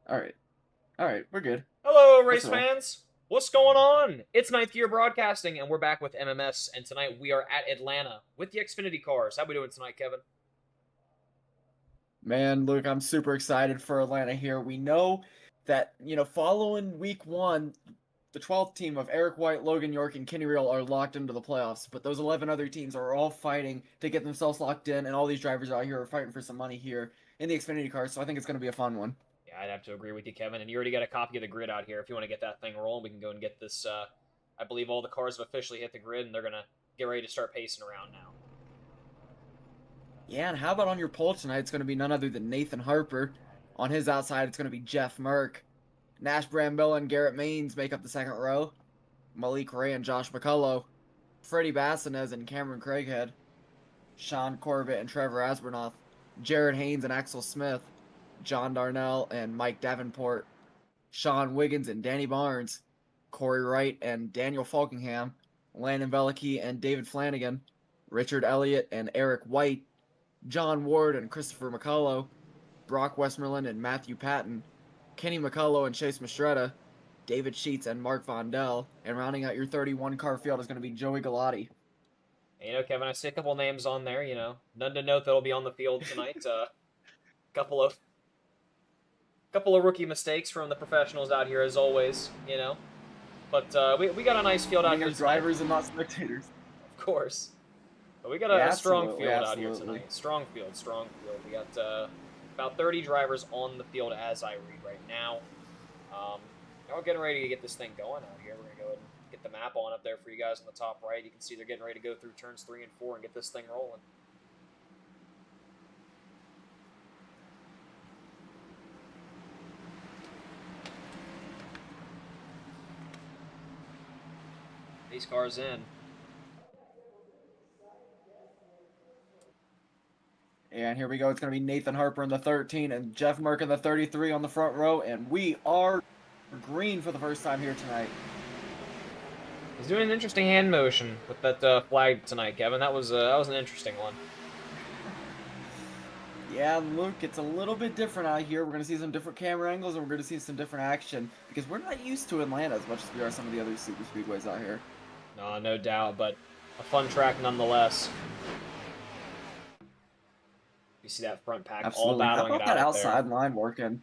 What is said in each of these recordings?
All right. All right. We're good. Hello, Let's race roll. fans! What's going on? It's Ninth Gear Broadcasting, and we're back with MMS, and tonight we are at Atlanta with the Xfinity cars. How we doing tonight, Kevin? Man, Luke, I'm super excited for Atlanta here. We know that, following week one, the 12th team of Eric White, Logan York, and Kenny Real are locked into the playoffs, but those 11 other teams are all fighting to get themselves locked in, and all these drivers out here are fighting for some money here in the Xfinity cars, so I think it's going to be a fun one. Yeah, I'd have to agree with you, Kevin, and you already got a copy of the grid out here. If you want to get that thing rolling, we can go and get this. I believe all the cars have officially hit the grid, and they're going to get ready to start pacing around now. Yeah, and how about on your pole tonight? It's going to be none other than Nathan Harper. On his outside, it's going to be Jeff Merck. Nash Brambilla and Garrett Maines make up the second row. Malik Ray and Josh McCullough. Freddie Bassinez and Cameron Craighead. Sean Corbett and Trevor Asbernoff. Jared Haynes and Axel Smith. John Darnell and Mike Davenport. Sean Wiggins and Danny Barnes. Corey Wright and Daniel Falkingham. Landon Velicky and David Flanagan. Richard Elliott and Eric White. John Ward and Christopher McCullough. Brock Westmoreland and Matthew Patton. Kenny McCullough and Chase Mastretta. David Sheets and Mark Vondell. And rounding out your 31 car field is going to be Joey Galati. And, Kevin, I see a couple names on there. None to note that'll be on the field tonight. Couple of rookie mistakes from the professionals out here, as always. But we got a nice field out here tonight, Drivers and not spectators. of course. But we got Yeah, a strong absolutely, field out here absolutely. tonight. Strong field, strong field. We got about 30 drivers on the field as I read right now. Now we're getting ready to get this thing going out here. We're going to go ahead and get the map on up there for you guys on the top right. You can see they're getting ready to go through turns 3 and 4 and get this thing rolling. These cars in. And here we go. It's going to be Nathan Harper in the 13 and Jeff Merck in the 33 on the front row. And we are green for the first time here tonight. He's doing an interesting hand motion with that flag tonight, Kevin. That was an interesting one. Yeah, look, it's a little bit different out here. We're going to see some different camera angles, and we're going to see some different action because we're not used to Atlanta as much as we are some of the other super speedways out here. No doubt, but a fun track nonetheless. You see that front pack all Absolutely. How battling it about out that up there. outside line working?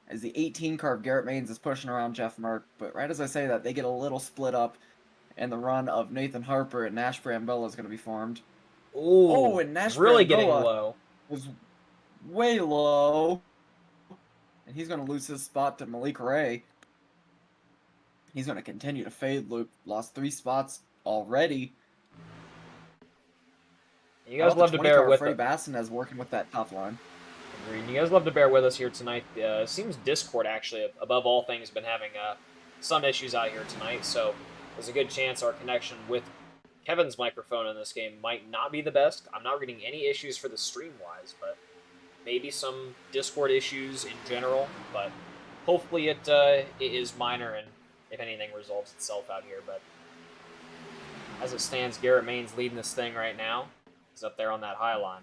As the 18 car of Garrett Maines is pushing around Jeff Merck, but right as I say that, they get a little split up, and the run of Nathan Harper and Nash Brambilla is going to be formed. Oh, Ooh, and Nash really getting Brambilla low. was way low, and he's going to lose his spot to Malik Ray. He's going to continue to fade. Luke lost 3 spots already. You How guys about the love to 20 bear car with Freddie it. Bassinez working with that top line? Agreed. You guys love to bear with us here tonight. It seems Discord, actually, above all things, has been having some issues out here tonight, so there's a good chance our connection with Kevin's microphone in this game might not be the best. I'm not reading any issues for the stream-wise, but maybe some Discord issues in general, but hopefully it is minor and, if anything, resolves itself out here. But as it stands, Garrett Maines leading this thing right now. He's up there on that high line.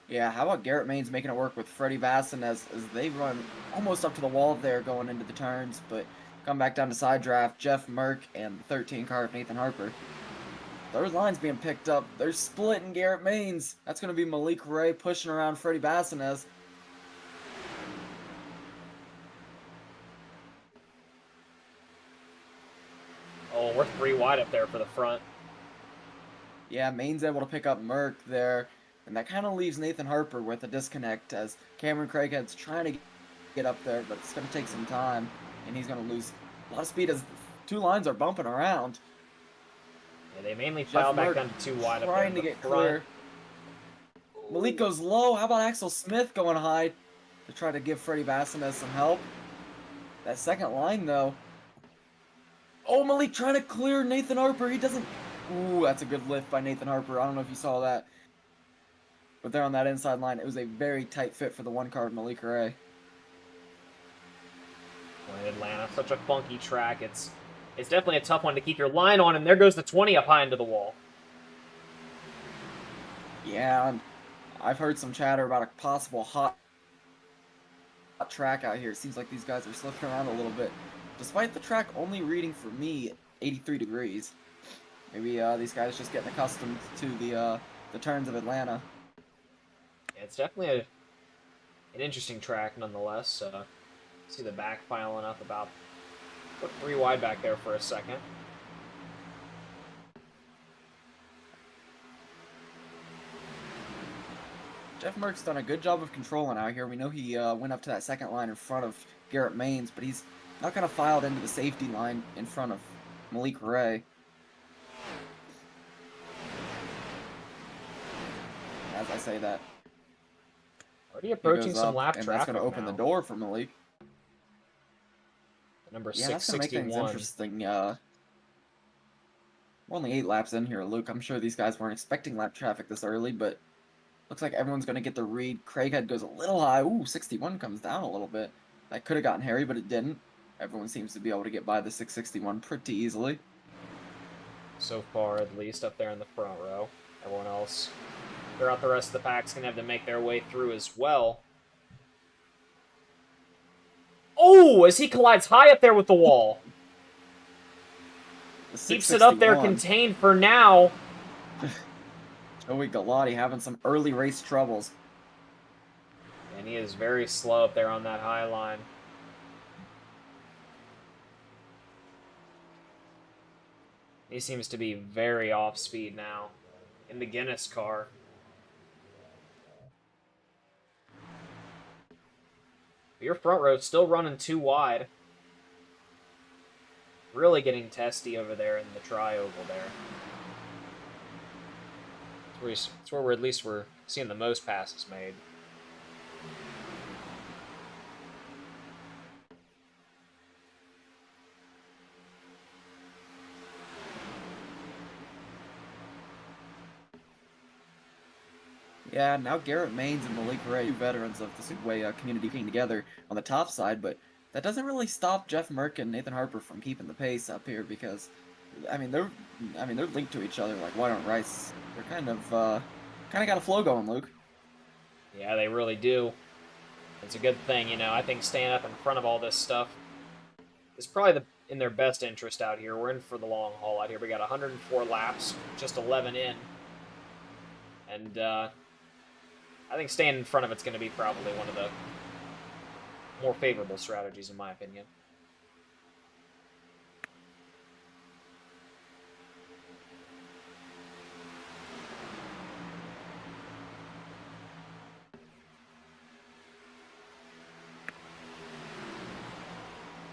Yeah, how about Garrett Maines making it work with Freddie Bassin as they run almost up to the wall there going into the turns, but come back down to side draft, Jeff Merck and the 13 car of Nathan Harper. Those lines being picked up. They're splitting Garrett Maines. That's going to be Malik Ray pushing around Freddie Bassinez. Oh, we're 3 wide up there for the front. Yeah, Maine's able to pick up Merck there, and that kind of leaves Nathan Harper with a disconnect as Cameron Craighead's trying to get up there, but it's going to take some time, and he's going to lose a lot of speed as 2 lines are bumping around. Yeah, they mainly Jeff file back Merck down to 2 wide up there. trying to get clear. Malik goes low. How about Axel Smith going high to try to give Freddie Bassinez some help? That second line, though. Oh, Malik trying to clear Nathan Harper. He doesn't... Ooh, that's a good lift by Nathan Harper. I don't know if you saw that. But there on that inside line, it was a very tight fit for the 1 car of Malik Ray. Boy, Atlanta, such a funky track. It's definitely a tough one to keep your line on, and there goes the 20 up high into the wall. Yeah, and I've heard some chatter about a possible hot track out here. It seems like these guys are slipping around a little bit, despite the track only reading for me 83 degrees. Maybe these guys just getting accustomed to the turns of Atlanta. Yeah, it's definitely an interesting track nonetheless. See the back filing up about put 3 wide back there for a second. Jeff Merck's done a good job of controlling out here. We know he went up to that second line in front of Garrett Maines, but he's not kind of filed into the safety line in front of Malik Ray. As I say that, Already approaching some lap and traffic that's going to open now. the door for Malik. Number Yeah, that's going to make things 661. interesting. We're only 8 laps in here, Luke. I'm sure these guys weren't expecting lap traffic this early, but looks like everyone's going to get the read. Craighead goes a little high. Ooh, 61 comes down a little bit. That could have gotten hairy, but it didn't. Everyone seems to be able to get by the 661 pretty easily. So far, at least, up there in the front row. Everyone else, throughout the rest of the pack's going to have to make their way through as well. Oh, as he collides high up there with the wall. Keeps it up there contained for now. Joey Galati having some early race troubles. And he is very slow up there on that high line. He seems to be very off speed now in the Guinness car. Your front row still running 2 wide. Really getting testy over there in the tri-oval there. It's where we're seeing the most passes made. Yeah, now Garrett Maines and Malik Ray, 2 veterans of the Speedway community, came together on the top side, but that doesn't really stop Jeff Merck and Nathan Harper from keeping the pace up here because, they're linked to each other like water and rice. They're kind of got a flow going, Luke. Yeah, they really do. It's a good thing, you know. I think staying up in front of all this stuff is probably in their best interest out here. We're in for the long haul out here. We got 104 laps, just 11 in. And I think staying in front of it's going to be probably one of the more favorable strategies, in my opinion.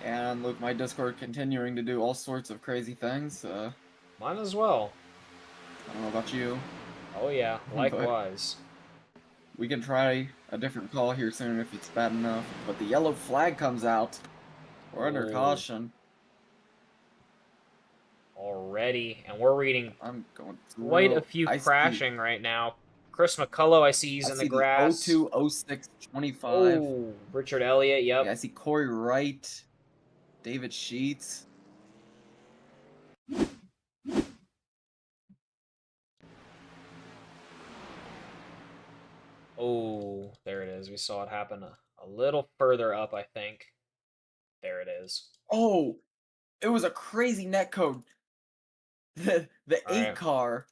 And look, my Discord continuing to do all sorts of crazy things. Mine as well. I don't know about you. Oh yeah, likewise. We can try a different call here soon if it's bad enough. But the yellow flag comes out. We're under caution. Already, and we're reading I'm going quite a few crashing right now. Chris McCullough, I see he's in the grass. 02, 06, 25. Oh, Richard Elliott, yep. Yeah, I see Corey Wright, David Sheets. Oh, there it is. We saw it happen a little further up, I think. There it is. Oh, it was a crazy netcode. The 8 car.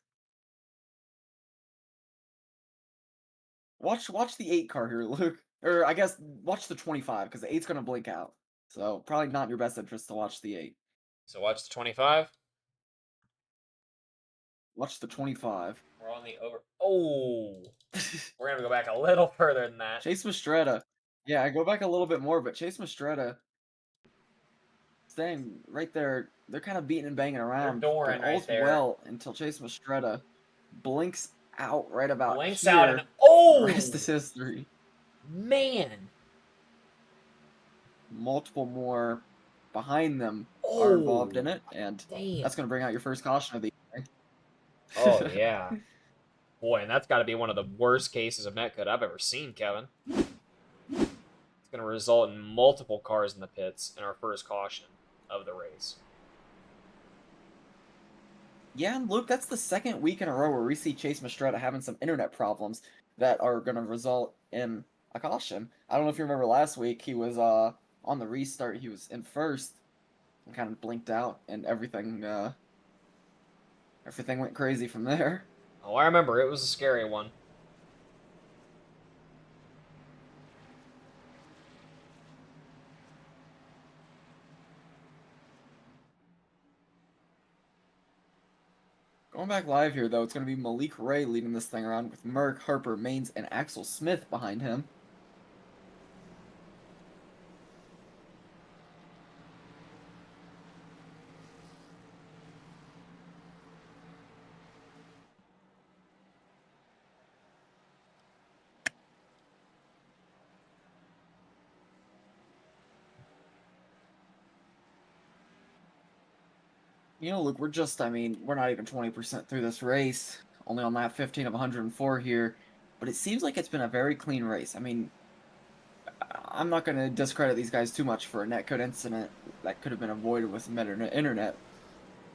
Watch the 8 car here, Luke. Or I guess watch the 25 because the 8's gonna blink out. So probably not in your best interest to watch the 8. So watch the 25. Watch the 25. We're on the over. Oh, we're gonna go back a little further than that. Chase Mastretta. Yeah, I go back a little bit more, but Chase Mastretta staying right there. They're kind of beating and banging around. They're dooring right there. Well until Chase Mastretta blinks out right about blinks here. Out and oh, the rest is history. Man, multiple more behind them are involved in it, and that's going to bring out your first caution of the year. Oh yeah, boy, and that's got to be one of the worst cases of netcode I've ever seen, Kevin. It's going to result in multiple cars in the pits in our first caution of the race. Yeah, and Luke, that's the second week in a row where we see Chase Mastretta having some internet problems that are going to result in a caution. I don't know if you remember last week, he was on the restart, he was in first and kind of blinked out, and everything went crazy from there. Oh, I remember. It was a scary one. Going back live here, though, it's going to be Malik Ray leading this thing around with Merck, Harper, Maines, and Axel Smith behind him. You know, Luke, we're not even 20% through this race. Only on lap 15 of 104 here. But it seems like it's been a very clean race. I mean, I'm not going to discredit these guys too much for a netcode incident that could have been avoided with some better internet.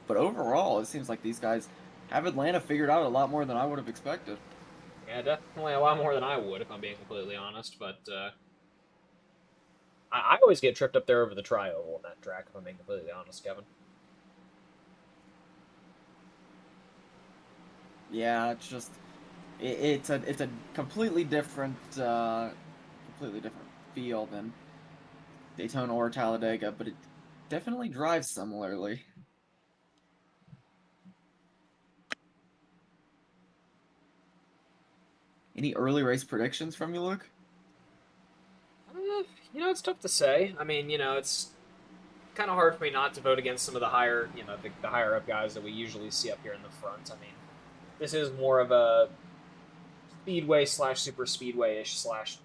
But overall, it seems like these guys have Atlanta figured out a lot more than I would have expected. Yeah, definitely a lot more than I would, if I'm being completely honest. But I always get tripped up there over the tri-oval in that track, if I'm being completely honest, Kevin. Yeah, it's just it's a completely different feel than Daytona or Talladega, but it definitely drives similarly. Any early race predictions from you, Luke? It's tough to say. I mean, it's kind of hard for me not to vote against some of the higher, the higher up guys that we usually see up here in the front. I mean, this is more of a speedway slash super speedway ish slash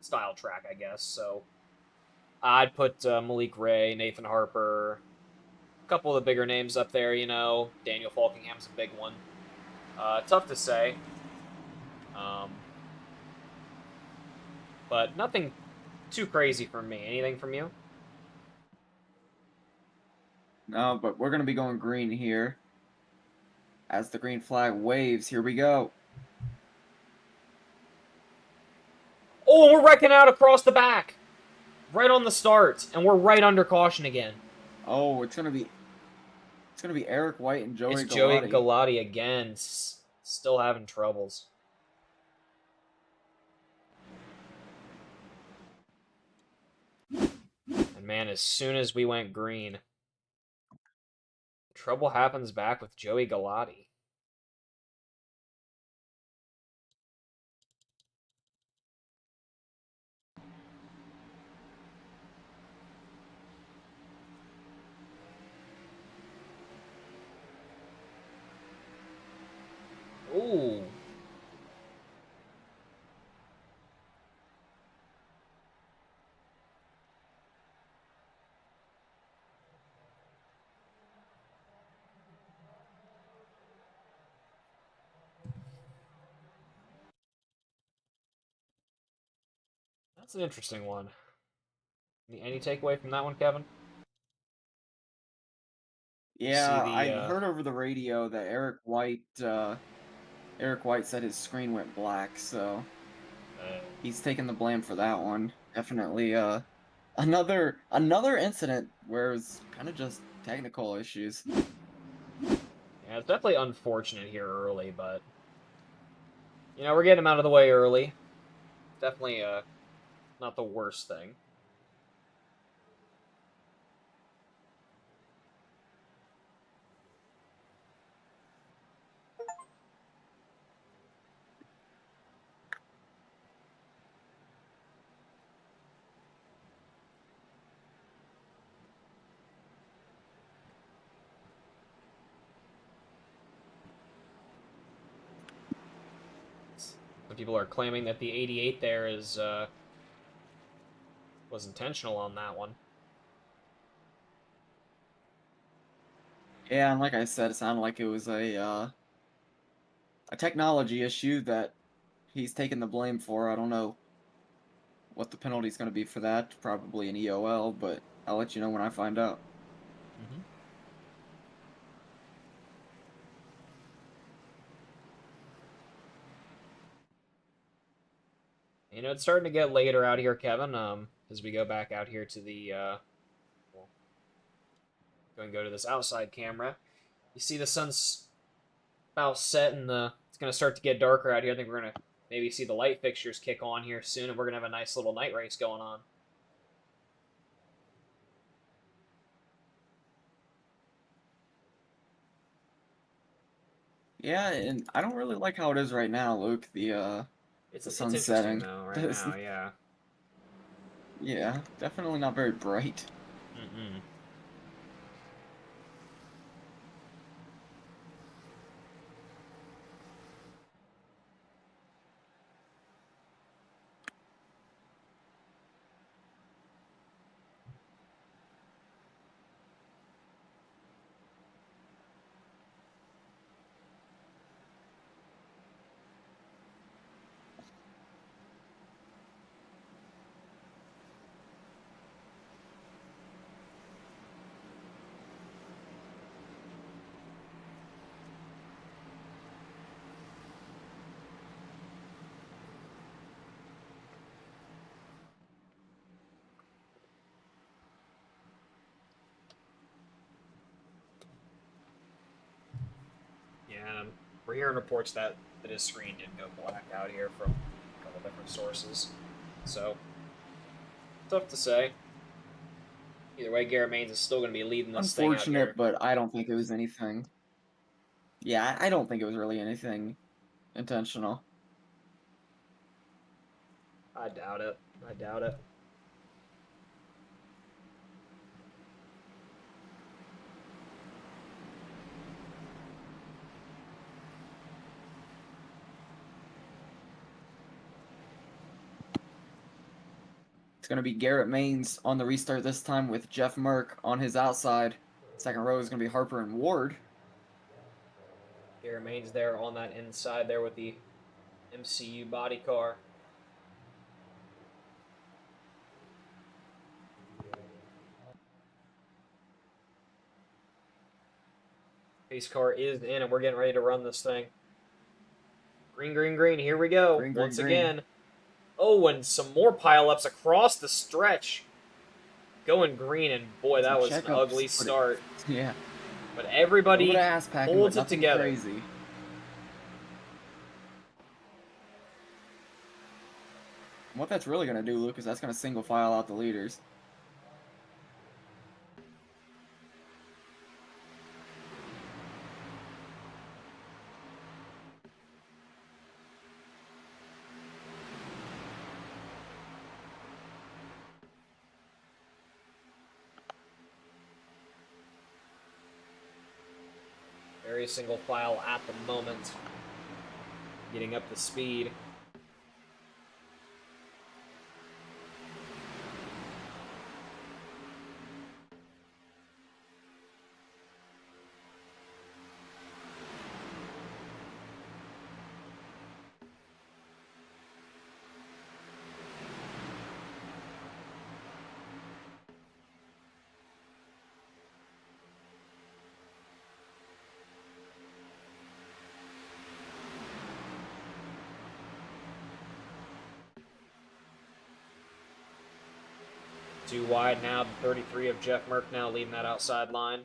style track, I guess. So I'd put Malik Ray, Nathan Harper, a couple of the bigger names up there. Daniel Falkingham's a big one. Tough to say, um, but nothing too crazy from me. Anything from you? No, but we're going to be going green here. As the green flag waves, here we go. Oh, we're wrecking out across the back, right on the start, and we're right under caution again. Oh, it's gonna be Eric White and Joey It's Joey Galati. Galati again, still having troubles. And man, as soon as we went green, trouble happens back with Joey Galati. Ooh. That's an interesting one. Any takeaway from that one, Kevin? You see Yeah, the I heard over the radio that Eric White said his screen went black, so he's taking the blame for that one. Definitely another incident where it's kind of just technical issues. yeah, it's definitely unfortunate here early, but we're getting him out of the way early. Definitely not the worst thing. Some people are claiming that the 88 there was intentional on that one. Yeah, and like I said, it sounded like it was a technology issue that he's taking the blame for. I don't know what the penalty is going to be for that. Probably an EOL, but I'll let you know when I find out. Mm-hmm. You know, it's starting to get later out here, Kevin. As we go back out here to the, well, go and go to this outside camera. You see the sun's about set, and it's going to start to get darker out here. I think we're going to maybe see the light fixtures kick on here soon, and we're going to have a nice little night race going on. Yeah, and I don't really like how it is right now, Luke. It's The it's sun's interesting setting. though right now, yeah. Yeah, definitely not very bright. Mm-mm. Yeah, we're hearing reports that his screen did go black out here from a couple different sources. So, tough to say. Either way, Garrett Maines is still going to be leading this thing out Unfortunate, here. but I don't think it was anything. Yeah, I don't think it was really anything intentional. I doubt it. I doubt it. It's going to be Garrett Maines on the restart this time with Jeff Merck on his outside. Second row is going to be Harper and Ward. Garrett Maines there on that inside there with the MCU body car. Pace car is in, and we're getting ready to run this thing. Green, green, green. Here we go. Green, green, Once green. again. Oh, and some more pileups across the stretch. Going green, and boy, that was an ugly start. Yeah. But everybody holds it together. Crazy. What that's really going to do, Luke, is that's going to single file out the leaders. Very single file at the moment. Getting up to speed. Too wide now. The 33 of Jeff Merck now leading that outside line.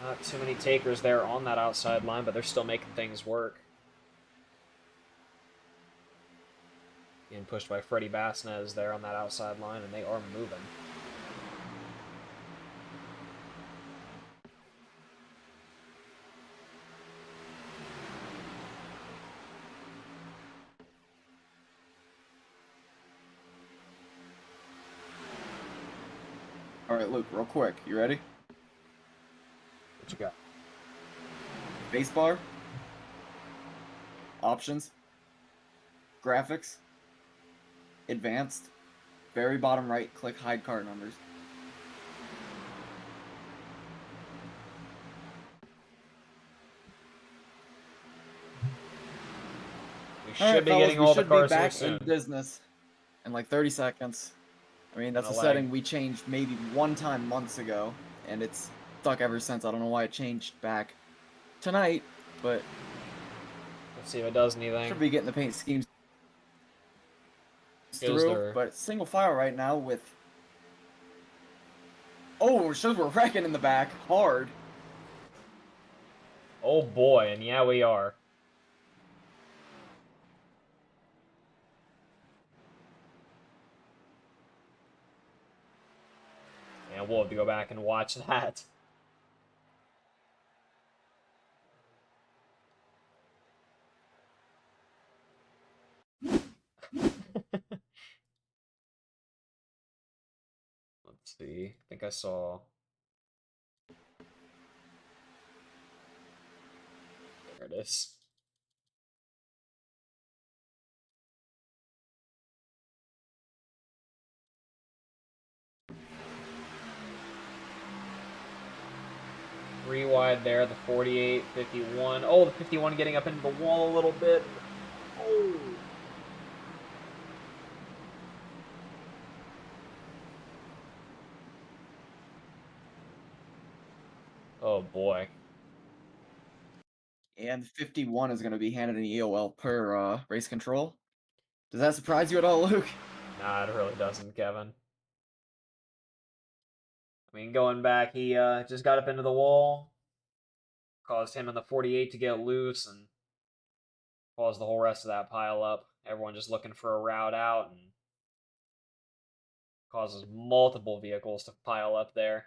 Not too many takers there on that outside line, but they're still making things work. Being pushed by Freddie Basnez there on that outside line, and they are moving. All right, Luke, real quick. You ready? What you got? Base bar. Options. Graphics. Advanced. Very bottom right, click hide car numbers. All should right, be fellas, getting we all the should be cars here back in soon. business in like 30 seconds. I mean, that's Gonna a lag. setting we changed maybe one time months ago, and it's stuck ever since. I don't know why it changed back tonight, but Let's see if it does anything. should be getting the paint schemes Goes through. there. But single file right now with. Oh, it shows we're wrecking in the back hard. Oh boy, and yeah, we are. And we'll have to go back and watch that. Let's see. I think I saw. There it is. Three wide there, the 48, 51. Oh, the 51 getting up into the wall a little bit. Oh. Oh boy. And 51 is going to be handed an EOL per race control. Does that surprise you at all, Luke? Nah, it really doesn't, Kevin. I mean, going back, he just got up into the wall, caused him and the 48 to get loose, and caused the whole rest of that pile up. Everyone just looking for a route out, and causes multiple vehicles to pile up there.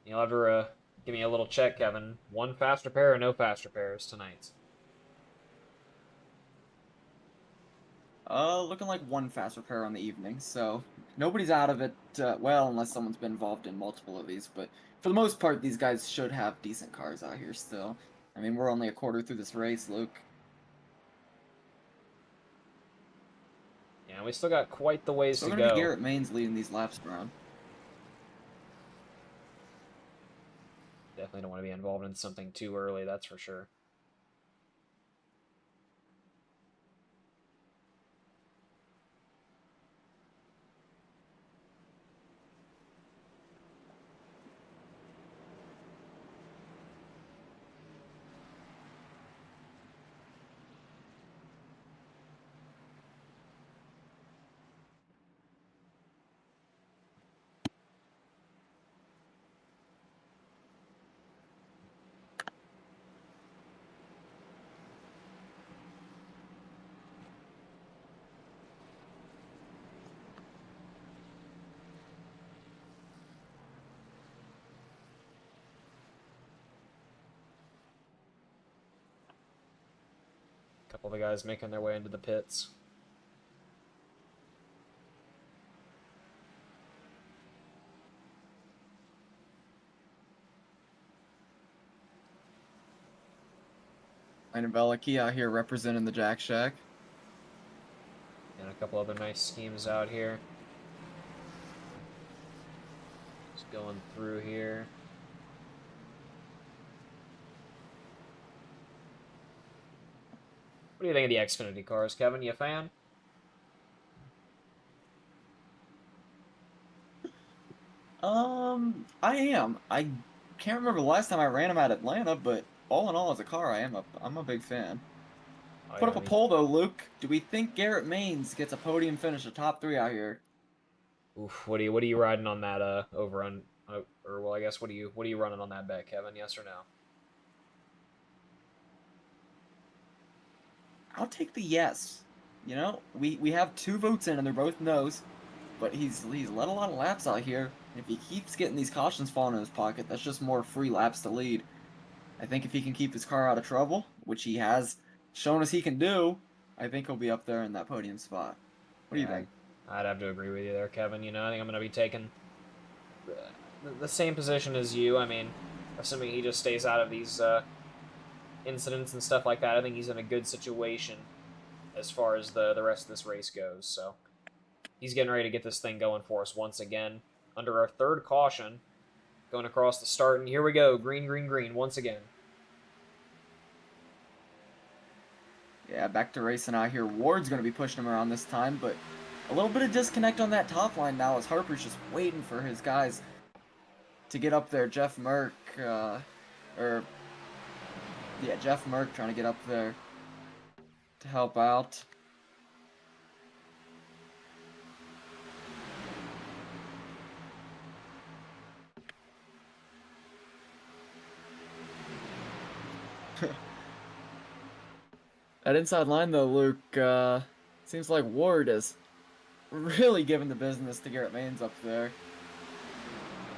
You'll have to give me a little check, Kevin. One fast repair or no fast repairs tonight? Looking like one fast repair on the evening, so nobody's out of it, well, unless someone's been involved in multiple of these, but for the most part, these guys should have decent cars out here still. I mean, we're only a quarter through this race, Luke. Yeah, we still got quite the ways Still to gonna be go. Garrett Maines leading these laps around. Definitely don't want to be involved in something too early, that's for sure. A couple of the guys making their way into the pits. And Veliki out here representing the Jack Shack. And a couple other nice schemes out here. Just going through here. What do you think of the Xfinity cars, Kevin? You a fan? I am. I can't remember the last time I ran them at Atlanta, but all in all, as a car, I'm a big fan. Oh, Put yeah, up a me. poll though, Luke. Do we think Garrett Maines gets a podium finish, a top 3 out here? Oof, what are you riding on that over on or well, I guess what are you running on that bet, Kevin? Yes or no? I'll take the yes. You know, we have 2 votes in, and they're both no's. But he's led a lot of laps out here. If he keeps getting these cautions falling in his pocket, that's just more free laps to lead. I think if he can keep his car out of trouble, which he has shown us he can do, I think he'll be up there in that podium spot. What do you Yeah, think? I'd have to agree with you there, Kevin. You know, I think I'm going to be taking the same position as you. I mean, assuming he just stays out of these incidents and stuff like that, I think he's in a good situation as far as the rest of this race goes. So he's getting ready to get this thing going for us once again. under our third caution, going across the start. And here we go. Green, green, green once again. Yeah, back to racing out here. Ward's going to be pushing him around this time, but a little bit of disconnect on that top line now as Harper's just waiting for his guys to get up there. Jeff Merck, Jeff Merck trying to get up there to help out. That inside line, though, Luke, seems like Ward is really giving the business to Garrett Maines up there.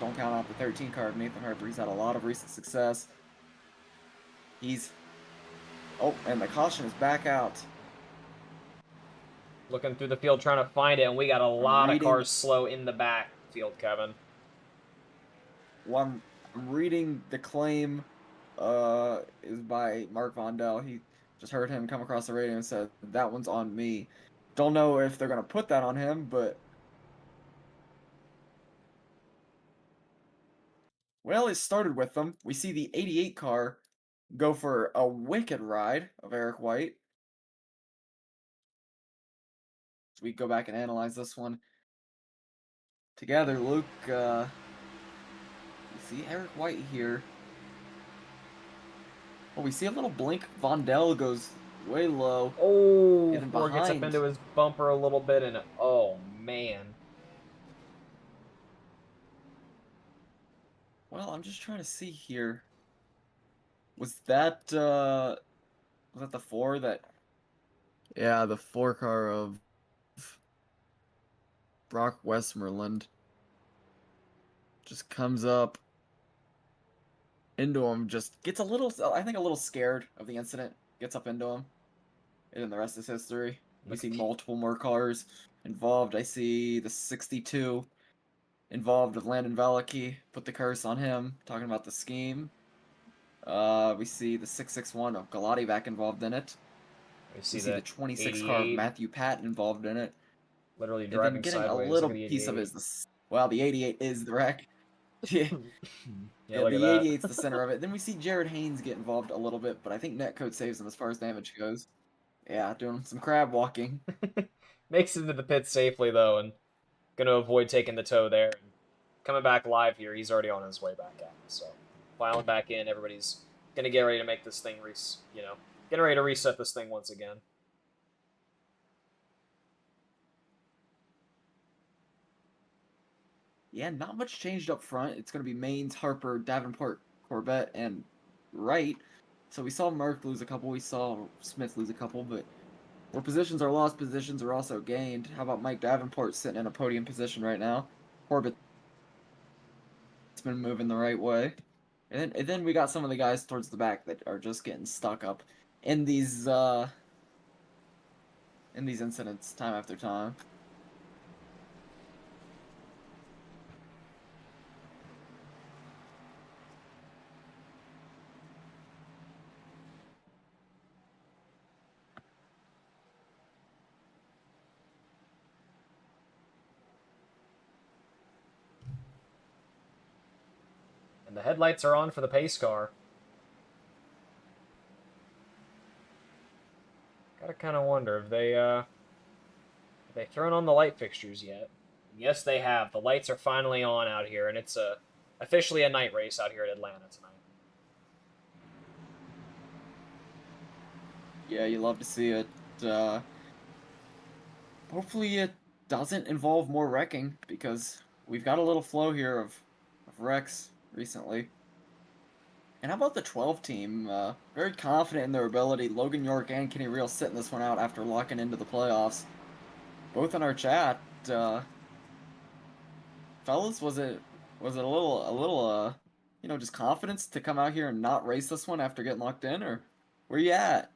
Don't count out the 13 car of Nathan Harper. He's had a lot of recent success. Oh, and the caution is back out. Looking through the field trying to find it, and we got a lot of cars slow in the backfield, Kevin. I'm reading the claim is by Mark Vondell. He just heard him come across the radio and said, that one's on me. Don't know if they're going to put that on him, but... Well, it started with them. We see the 88 car go for a wicked ride of Eric White. So we go back and analyze this one together. Luke, you see Eric White here. Oh, we see a little blink. Vondell goes way low. Oh, Ford gets up into his bumper a little bit, and oh, man. Well, I'm just trying to see here. Was that the 4 that... Yeah, the 4 car of Brock Westmoreland just comes up into him, just gets a little, I think a little scared of the incident, gets up into him, and then the rest is history. We see multiple more cars involved. I see the 62 involved with Landon Velicky, put the curse on him, talking about the scheme. We see the 661 of Galati back involved in it. We see the 26 car of Matthew Patton involved in it. Literally driving and then getting sideways. a little piece of his... Well, the 88 is the wreck. Yeah, yeah, the 88's the center of it. Then we see Jared Haynes get involved a little bit, but I think Netcode saves him as far as damage goes. Yeah, doing some crab walking. Makes it into the pit safely, though, and gonna avoid taking the tow there. Coming back live here, he's already on his way back out. So, filing back in, everybody's gonna get ready to make this thing, getting ready to reset this thing once again. Yeah, not much changed up front. It's going to be Maines, Harper, Davenport, Corbett, and Wright. So we saw Merck lose a couple, we saw Smith lose a couple, but where positions are lost, positions are also gained. How about Mike Davenport sitting in a podium position right now? Corbett's been moving the right way. And then we got some of the guys towards the back that are just getting stuck up in these incidents time after time. And the headlights are on for the pace car. Gotta kind of wonder if have they thrown on the light fixtures yet? Yes, they have. The lights are finally on out here, and it's officially a night race out here at Atlanta tonight. Yeah, you love to see it. Hopefully it doesn't involve more wrecking, because we've got a little flow here of wrecks recently. And how about the 12 team? Very confident in their ability. Logan York and Kenny Reel sitting this one out after locking into the playoffs. Both in our chat. Fellas, was it a little just confidence to come out here and not race this one after getting locked in, or where you at?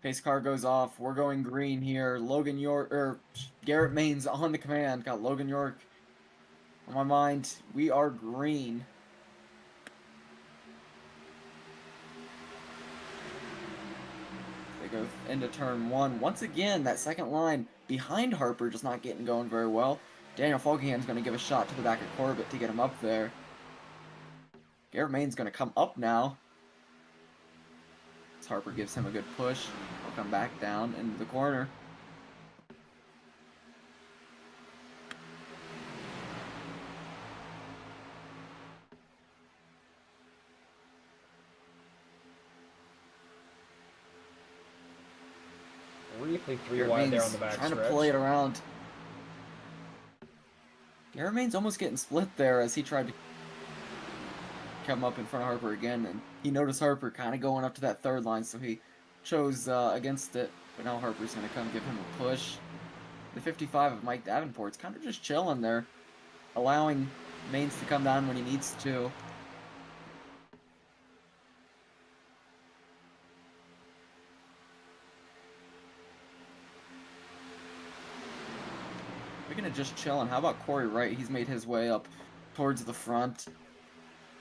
Pace car goes off. We're going green here. Logan York, or Garrett Maines on the command. Got Logan York on my mind. We are green. They go into turn one. Once again, that second line behind Harper just not getting going very well. Daniel Falkingham's going to give a shot to the back of Corbett to get him up there. Garrett Maines going to come up now. As Harper gives him a good push. He'll come back down into the corner. Briefly three wide there on the back trying stretch. to play it around. Garrett Maines almost getting split there as he tried to come up in front of Harper again, and he noticed Harper kind of going up to that third line, so he chose against it. But now Harper's going to come give him a push. The 55 of Mike Davenport's kind of just chilling there, allowing Maines to come down when he needs to. Speaking of just chilling, how about Corey Wright? He's made his way up towards the front.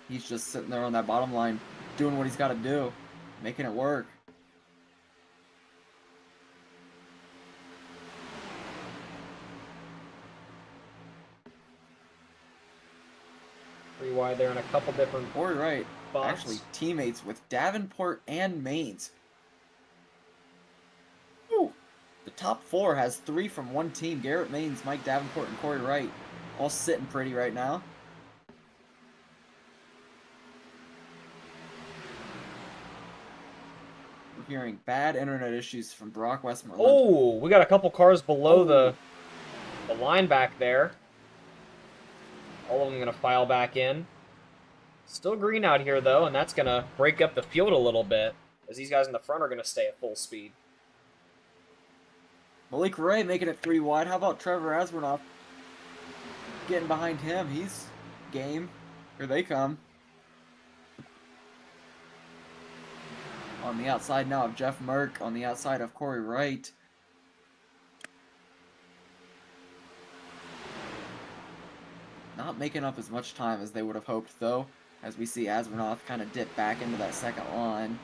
He's just sitting there on that bottom line, doing what he's got to do, making it work. Three wide there and a couple different Corey Wright, spots. actually teammates with Davenport and Maines. Woo! The top four has three from one team. Garrett Maines, Mike Davenport, and Corey Wright all sitting pretty right now. We're hearing bad internet issues from Brock Westmoreland. Oh, we got a couple cars below the line back there. All of them going to file back in. Still green out here, though, and that's going to break up the field a little bit, as these guys in the front are going to stay at full speed. Malik Ray making it three wide. How about Trevor Asbernoff getting behind him? He's game. Here they come. On the outside now of Jeff Merck. On the outside of Corey Wright. Not making up as much time as they would have hoped, though, as we see Asbernoff kind of dip back into that second line.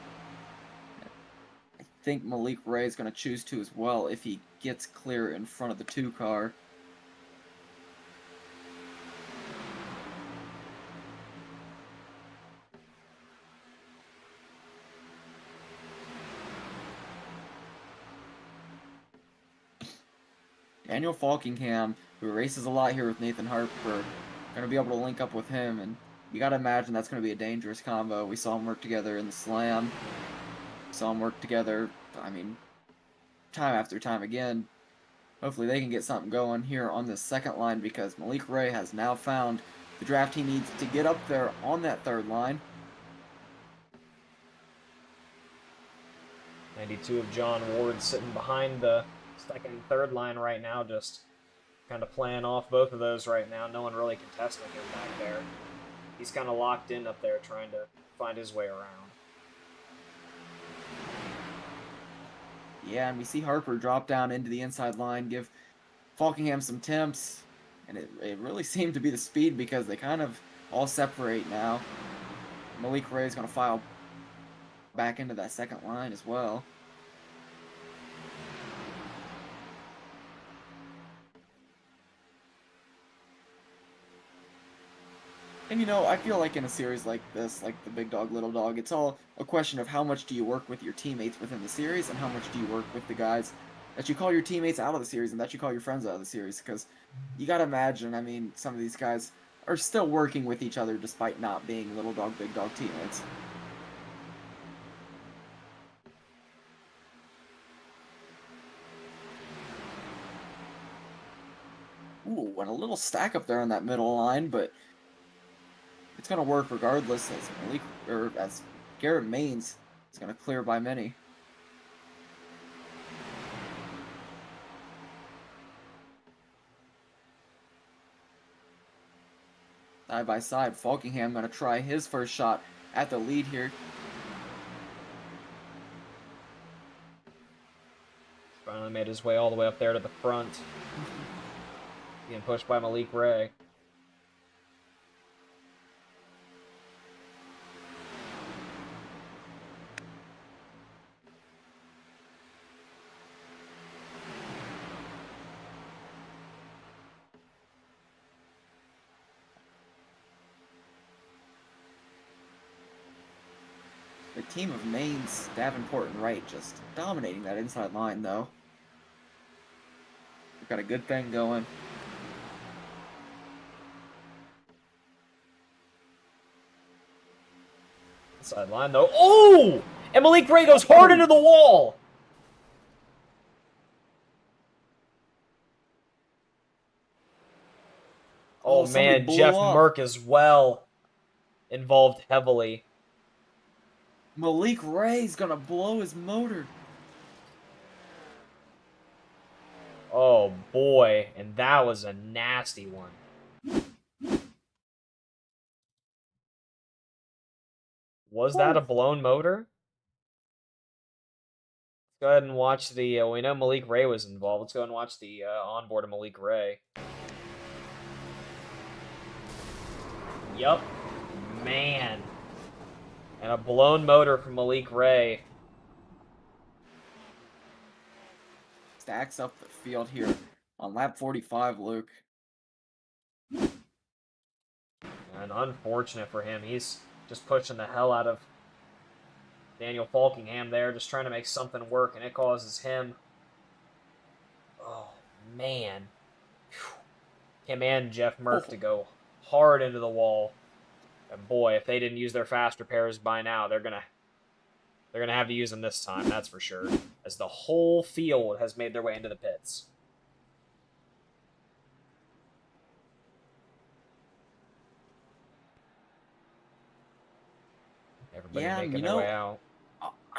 I think Malik Ray is going to choose to as well if he gets clear in front of the 2 car. Daniel Falkingham, who races a lot here with Nathan Harper, going to be able to link up with him, and you got to imagine that's going to be a dangerous combo. We saw them work together in the Slam. Saw them work together, I mean, time after time again. Hopefully they can get something going here on this second line, because Malik Ray has now found the draft he needs to get up there on that third line. 92 of John Ward sitting behind the second and third line right now, just kind of playing off both of those right now. No one really contesting him back there. He's kind of locked in up there trying to find his way around. Yeah, and we see Harper drop down into the inside line, give Falkingham some temps, and it really seemed to be the speed, because they kind of all separate now. Malik Ray is going to file back into that second line as well. And, you know, I feel like in a series like this, like the Big Dog, Little Dog, it's all a question of how much do you work with your teammates within the series, and how much do you work with the guys that you call your teammates out of the series and that you call your friends out of the series. Because you got to imagine, I mean, some of these guys are still working with each other despite not being Little Dog, Big Dog teammates. Ooh, and a little stack up there on that middle line, but it's going to work regardless, as Garrett Maines is going to clear by many. Side by side, Falkingham going to try his first shot at the lead here. Finally made his way all the way up there to the front. Being pushed by Malik Ray. The team of Maines, Davenport, and Wright just dominating that inside line, though. We've got a good thing going. Inside line, though. Oh! And Malik Ray goes hard into the wall! Oh, man, Jeff Merck as well. Involved heavily. Malik Ray's gonna blow his motor. Oh, boy. And that was a nasty one. Was that a blown motor? Let's go ahead and watch the... we know Malik Ray was involved. Let's go and watch the onboard of Malik Ray. Yup. Man. And a blown motor from Malik Ray. Stacks up the field here on lap 45, Luke. And unfortunate for him. He's just pushing the hell out of Daniel Falkingham there, just trying to make something work, and it causes him... Oh, man. Him and Jeff Merck to go hard into the wall. And boy, if they didn't use their fast repairs by now, they're gonna have to use them this time, that's for sure. As the whole field has made their way into the pits. Everybody making their way out.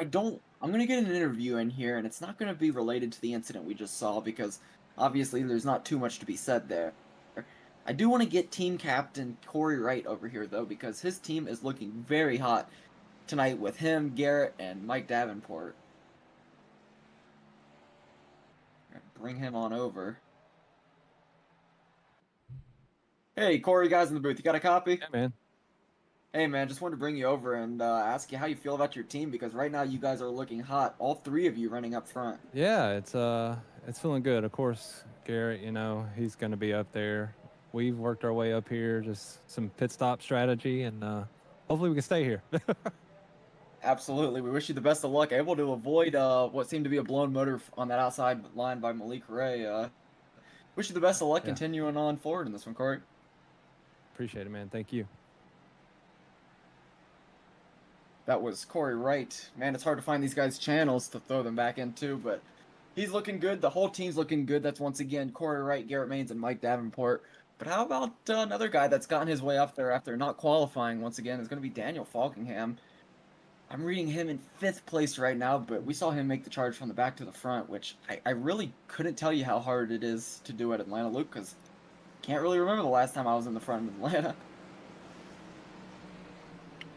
I'm gonna get an interview in here, and it's not gonna be related to the incident we just saw, because obviously there's not too much to be said there. I do want to get team captain Corey Wright over here, though, because his team is looking very hot tonight with him, Garrett, and Mike Davenport. Bring him on over. Hey, Corey, guys in the booth, you got a copy? Yeah, man. Hey, man, just wanted to bring you over and ask you how you feel about your team, because right now you guys are looking hot. All three of you running up front. Yeah, it's feeling good. Of course, Garrett, you know, he's going to be up there. We've worked our way up here, just some pit stop strategy, and hopefully we can stay here. Absolutely. We wish you the best of luck. Able to avoid what seemed to be a blown motor on that outside line by Malik Ray. Wish you the best of luck continuing on forward in this one, Corey. Appreciate it, man. Thank you. That was Corey Wright. Man, it's hard to find these guys' channels to throw them back into, but he's looking good. The whole team's looking good. That's once again Corey Wright, Garrett Maines, and Mike Davenport. But how about another guy that's gotten his way up there after not qualifying once again is going to be Daniel Falkingham. I'm reading him in 5th place right now, but we saw him make the charge from the back to the front, which I really couldn't tell you how hard it is to do at Atlanta, Luke, because I can't really remember the last time I was in the front of Atlanta.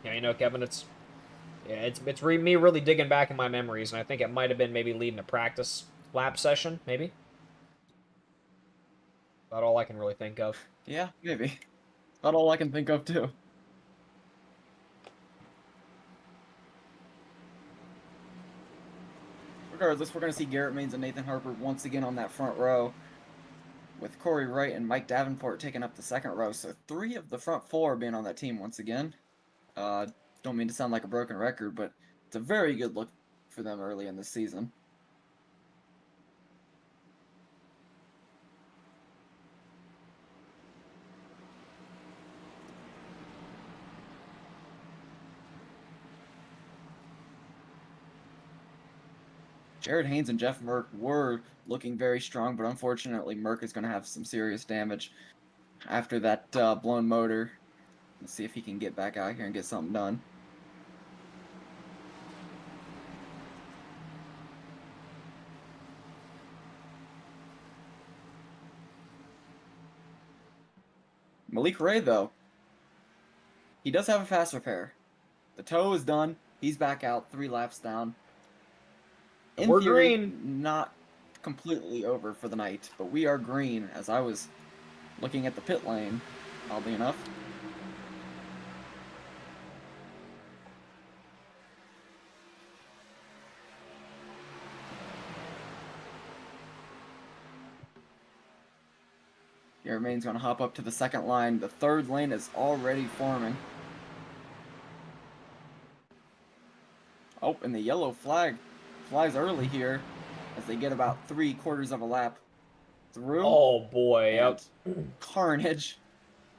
Yeah, you know, Kevin, it's me really digging back in my memories, and I think it might have been maybe leading a practice lap session, maybe. About all I can really think of. Yeah, maybe. About all I can think of, too. Regardless, we're going to see Garrett Maines and Nathan Harper once again on that front row, with Corey Wright and Mike Davenport taking up the second row. So 3 of the front 4 being on that team once again. Don't mean to sound like a broken record, but it's a very good look for them early in this season. Jared Haynes and Jeff Merck were looking very strong, but unfortunately Merck is going to have some serious damage after that blown motor. Let's see if he can get back out here and get something done. Malik Ray, though, he does have a fast repair. The toe is done. He's back out, 3 laps down. In We're theory, green. not completely over for the night, but we are green as I was looking at the pit lane, oddly enough. Garrett Main's going to hop up to the second line. The third lane is already forming. Oh, and the yellow flag flies early here as they get about 3/4 of a lap through. Oh boy, and yep. carnage.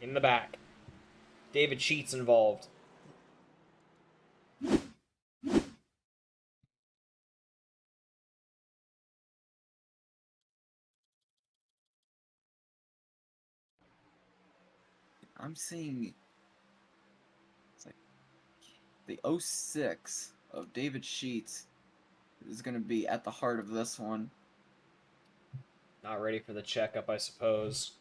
In the back. David Sheets involved. I'm seeing it's like the 06 of David Sheets is going to be at the heart of this one. Not ready for the checkup, I suppose.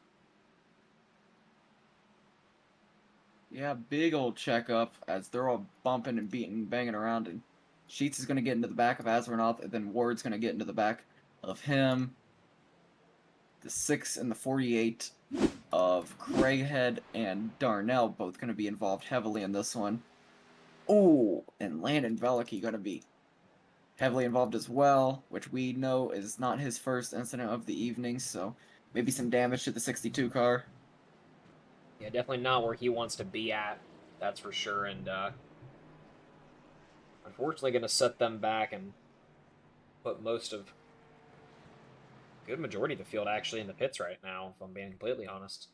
Yeah, big old checkup as they're all bumping and beating, banging around, and Sheets is going to get into the back of Azarnoff, and then Ward's going to get into the back of him. The 6 and the 48 of Craighead and Darnell both going to be involved heavily in this one. Oh, and Landon Velicky going to be heavily involved as well, which we know is not his first incident of the evening, so maybe some damage to the 62 car. Yeah, definitely not where he wants to be at, that's for sure, and unfortunately going to set them back and put most of good majority of the field actually in the pits right now, if I'm being completely honest.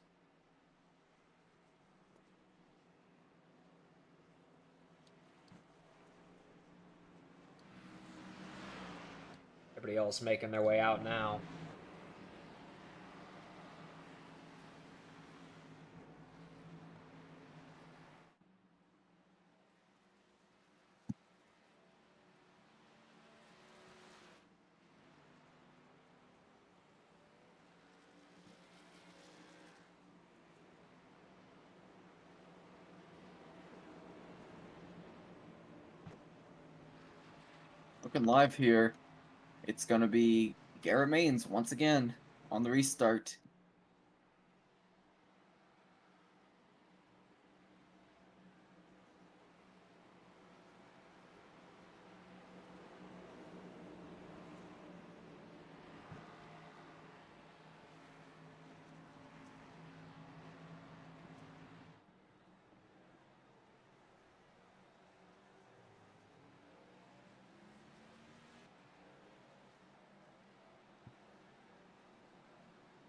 Everybody else making their way out now. Looking live here, it's going to be Garrett Maines once again on the restart.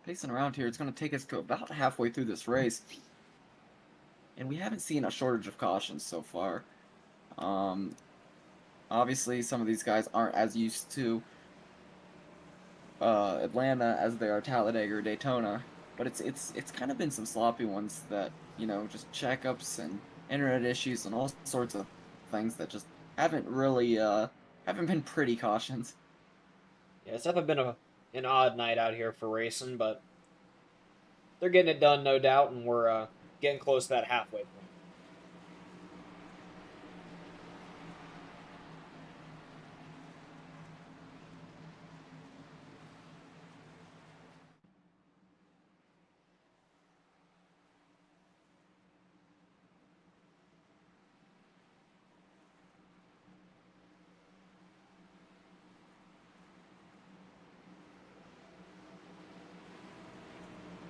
Pacing around here, it's going to take us to about halfway through this race. And we haven't seen a shortage of cautions so far. Obviously, some of these guys aren't as used to Atlanta as they are Talladega or Daytona, but it's kind of been some sloppy ones that, you know, just checkups and internet issues and all sorts of things that just haven't really haven't been pretty cautions. Yeah, it's definitely been an odd night out here for racing, but they're getting it done, no doubt, and we're getting close to that halfway point.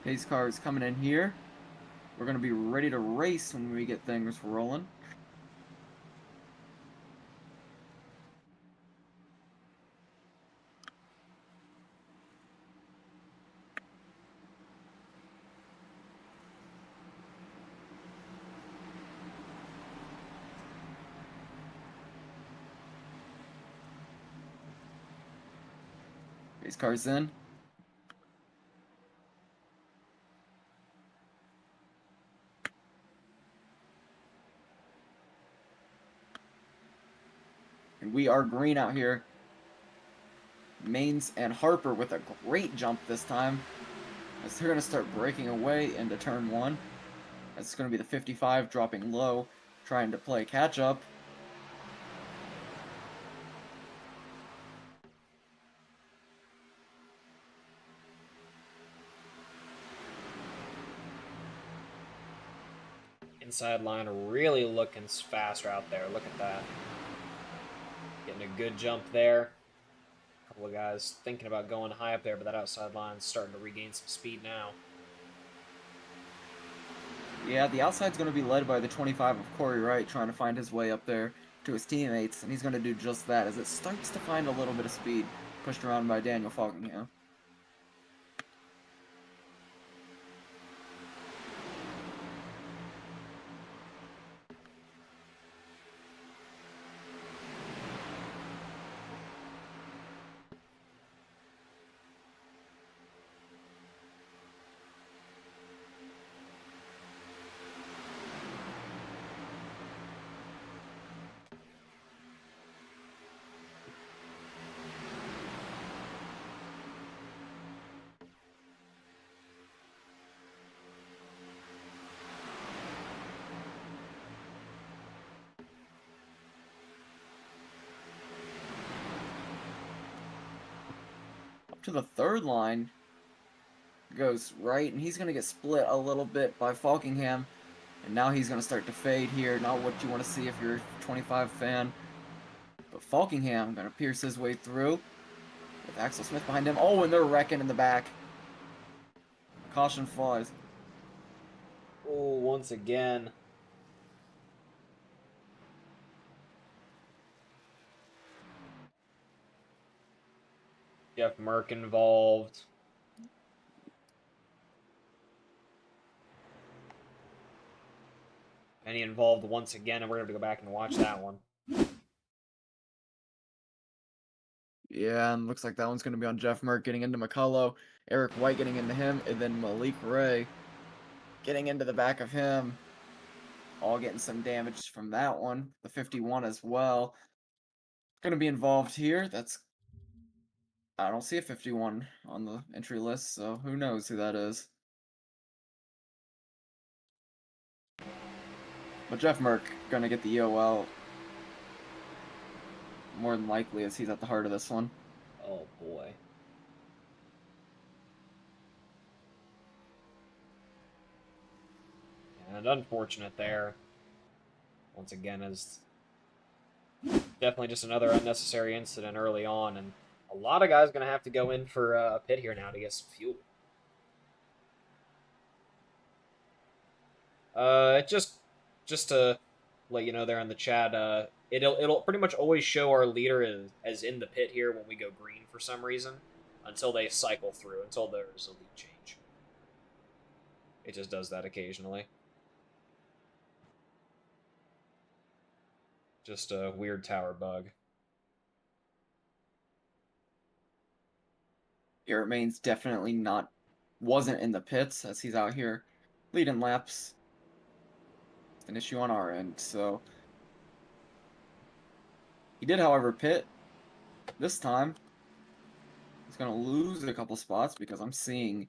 Pace car is coming in here. We're going to be ready to race when we get things rolling. Pace car's in. And we are green out here. Maines and Harper with a great jump this time, as they're going to start breaking away into turn one. It's going to be the 55 dropping low, trying to play catch up. Inside line really looking faster out there. Look at that. Getting a good jump there. A couple of guys thinking about going high up there, but that outside line's starting to regain some speed now. Yeah, the outside's going to be led by the 25 of Corey Wright, trying to find his way up there to his teammates, and he's going to do just that as it starts to find a little bit of speed, pushed around by Daniel Falkingham. To the third line goes Wright, and he's going to get split a little bit by Falkingham, and now he's going to start to fade here. Not what you want to see if you're a 25 fan, but Falkingham going to pierce his way through with Axel Smith behind him. Oh, and they're wrecking in the back. Caution flies. Oh, once again. Jeff Merck involved. And he involved once again, and we're going to go back and watch that one. Yeah, and looks like that one's going to be on Jeff Merck getting into McCullough, Eric White getting into him, and then Malik Ray getting into the back of him. All getting some damage from that one. The 51 as well. Going to be involved here. I don't see a 51 on the entry list, so who knows who that is. But Jeff Merck going to get the EOL more than likely, as he's at the heart of this one. Oh, boy. And unfortunate there. Once again, is definitely just another unnecessary incident early on, and a lot of guys going to have to go in for a pit here now to get some fuel. Just to let you know there in the chat, it'll pretty much always show our leader as in the pit here when we go green for some reason, until they cycle through, until there's a lead change. It just does that occasionally. Just a weird tower bug. Garrett Maines definitely wasn't in the pits, as he's out here leading laps. It's an issue on our end, so he did, however, pit this time. He's going to lose a couple spots because I'm seeing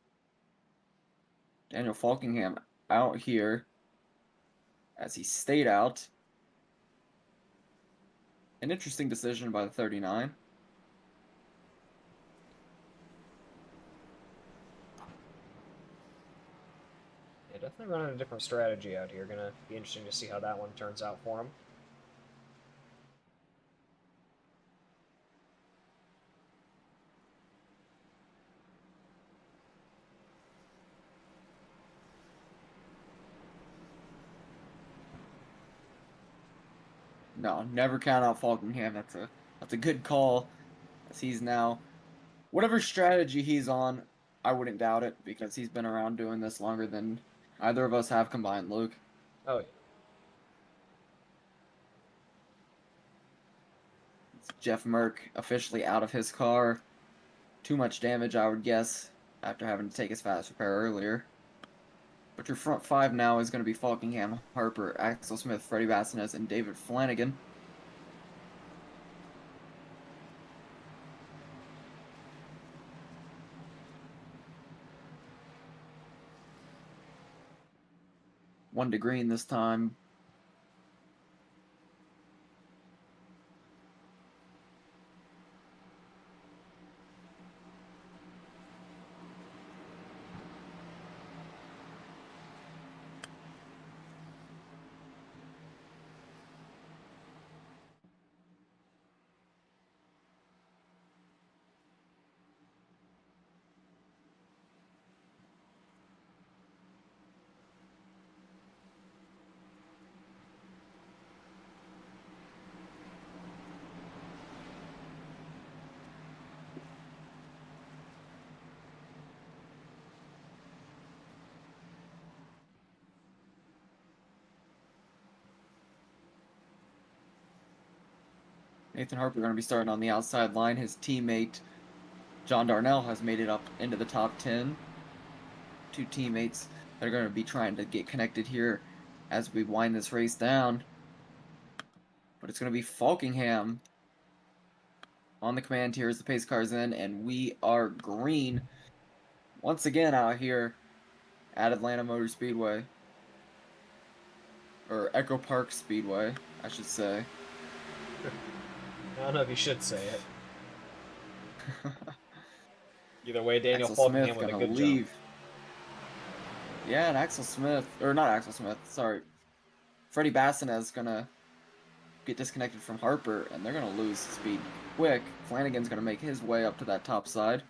Daniel Falkingham out here as he stayed out. An interesting decision by the 39. Yeah, definitely running a different strategy out here. Gonna be interesting to see how that one turns out for him. No, never count out Falkingham. That's a good call, as he's now, whatever strategy he's on, I wouldn't doubt it, because he's been around doing this longer than either of us have combined, Luke. Oh, yeah. It's Jeff Merck officially out of his car. Too much damage, I would guess, after having to take his fast repair earlier. But your front five now is going to be Falkingham, Harper, Axel Smith, Freddie Bassinez, and David Flanagan. One to green this time. Nathan Harper going to be starting on the outside line. His teammate, John Darnell, has made it up into the top 10. Two teammates that are going to be trying to get connected here as we wind this race down. But it's going to be Falkingham on the command here as the pace car's in, and we are green once again out here at Atlanta Motor Speedway. Or Echo Park Speedway, I should say. I don't know if you should say it. Either way, Daniel Axel Falkingham Smith with a gonna good leave. jump. Yeah, and Axel Smith, or not Axel Smith, sorry. Freddie Bassinet's gonna get disconnected from Harper, and they're gonna lose speed quick. Flanagan's gonna make his way up to that top side.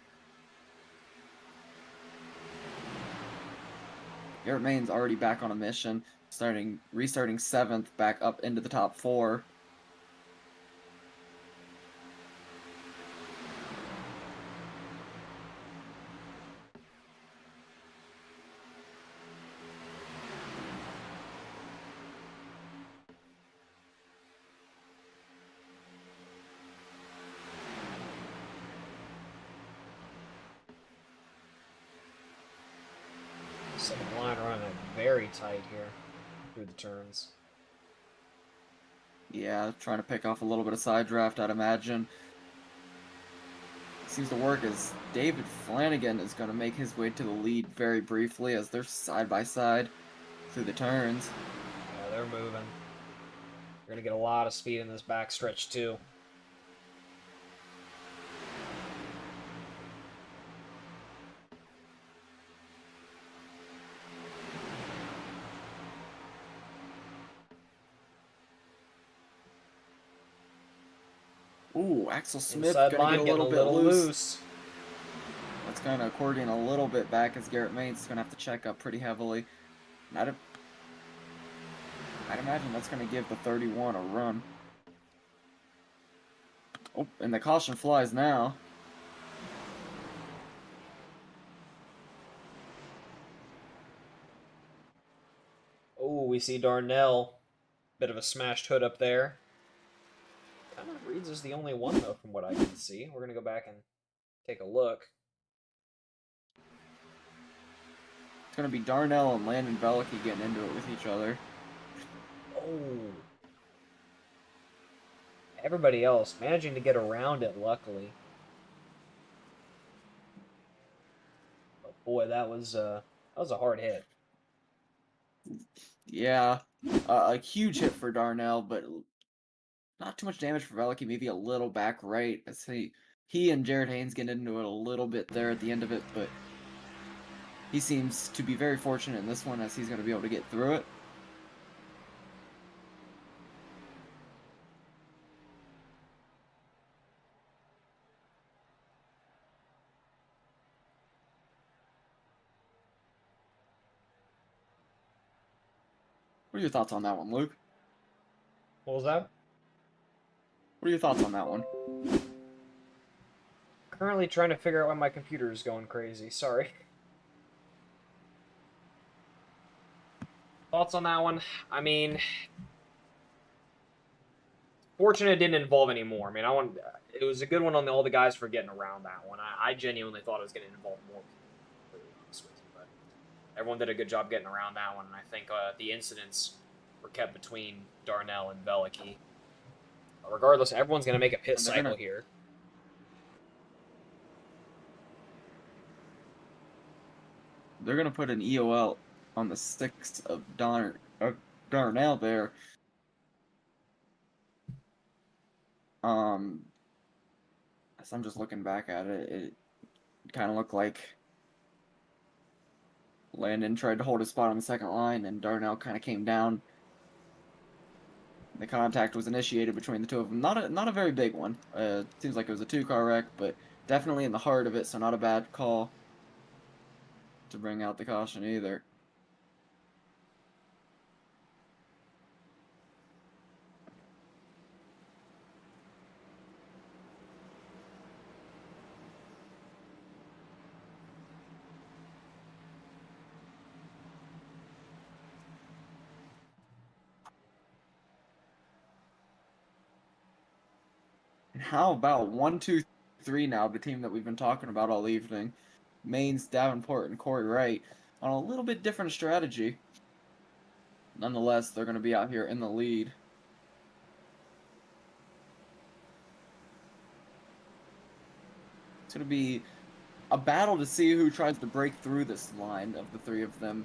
Garrett Main's already back on a mission, restarting 7th, back up into the top 4. Second line running it very tight here through the turns. Yeah, trying to pick off a little bit of side draft, I'd imagine. Seems to work as David Flanagan is going to make his way to the lead very briefly as they're side by side through the turns. Yeah, they're moving. You're going to get a lot of speed in this backstretch, too. Ooh, Axel Smith Inside gonna line get a getting little bit loose. loose. That's kind of accordion a little bit back as Garrett Main's gonna have to check up pretty heavily. I'd imagine that's gonna give the 31 a run. Oh, and the caution flies now. Oh, we see Darnell. Bit of a smashed hood up there. Kind of reads as the only one, though, from what I can see. We're going to go back and take a look. It's gonna be Darnell and Landon Velicky getting into it with each other. Oh. Everybody else managing to get around it, luckily. But boy, that was a hard hit. Yeah, a huge hit for Darnell, but not too much damage for Velicky. Maybe a little back right as he and Jared Haynes get into it a little bit there at the end of it, but he seems to be very fortunate in this one as he's going to be able to get through it. What are your thoughts on that one, Luke? What was that? What are your thoughts on that one? Currently trying to figure out why my computer is going crazy. Sorry. Thoughts on that one? I mean, fortunate it didn't involve any more. I mean, it was a good one on all the guys for getting around that one. I genuinely thought it was going to involve more people, to be honest with you, but everyone did a good job getting around that one, and I think the incidents were kept between Darnell and Velicky. Regardless, everyone's going to make a pit cycle here. They're going to put an EOL on the 6th of Darnell there. As I'm just looking back at it, it kind of looked like Landon tried to hold his spot on the second line, and Darnell kind of came down. The contact was initiated between the two of them. Not a very big one. Seems like it was a 2-car wreck, but definitely in the heart of it, so not a bad call to bring out the caution either. And how about 1, 2, 3 now, the team that we've been talking about all evening? Maines, Davenport, and Corey Wright on a little bit different strategy. Nonetheless, they're going to be out here in the lead. It's going to be a battle to see who tries to break through this line of the three of them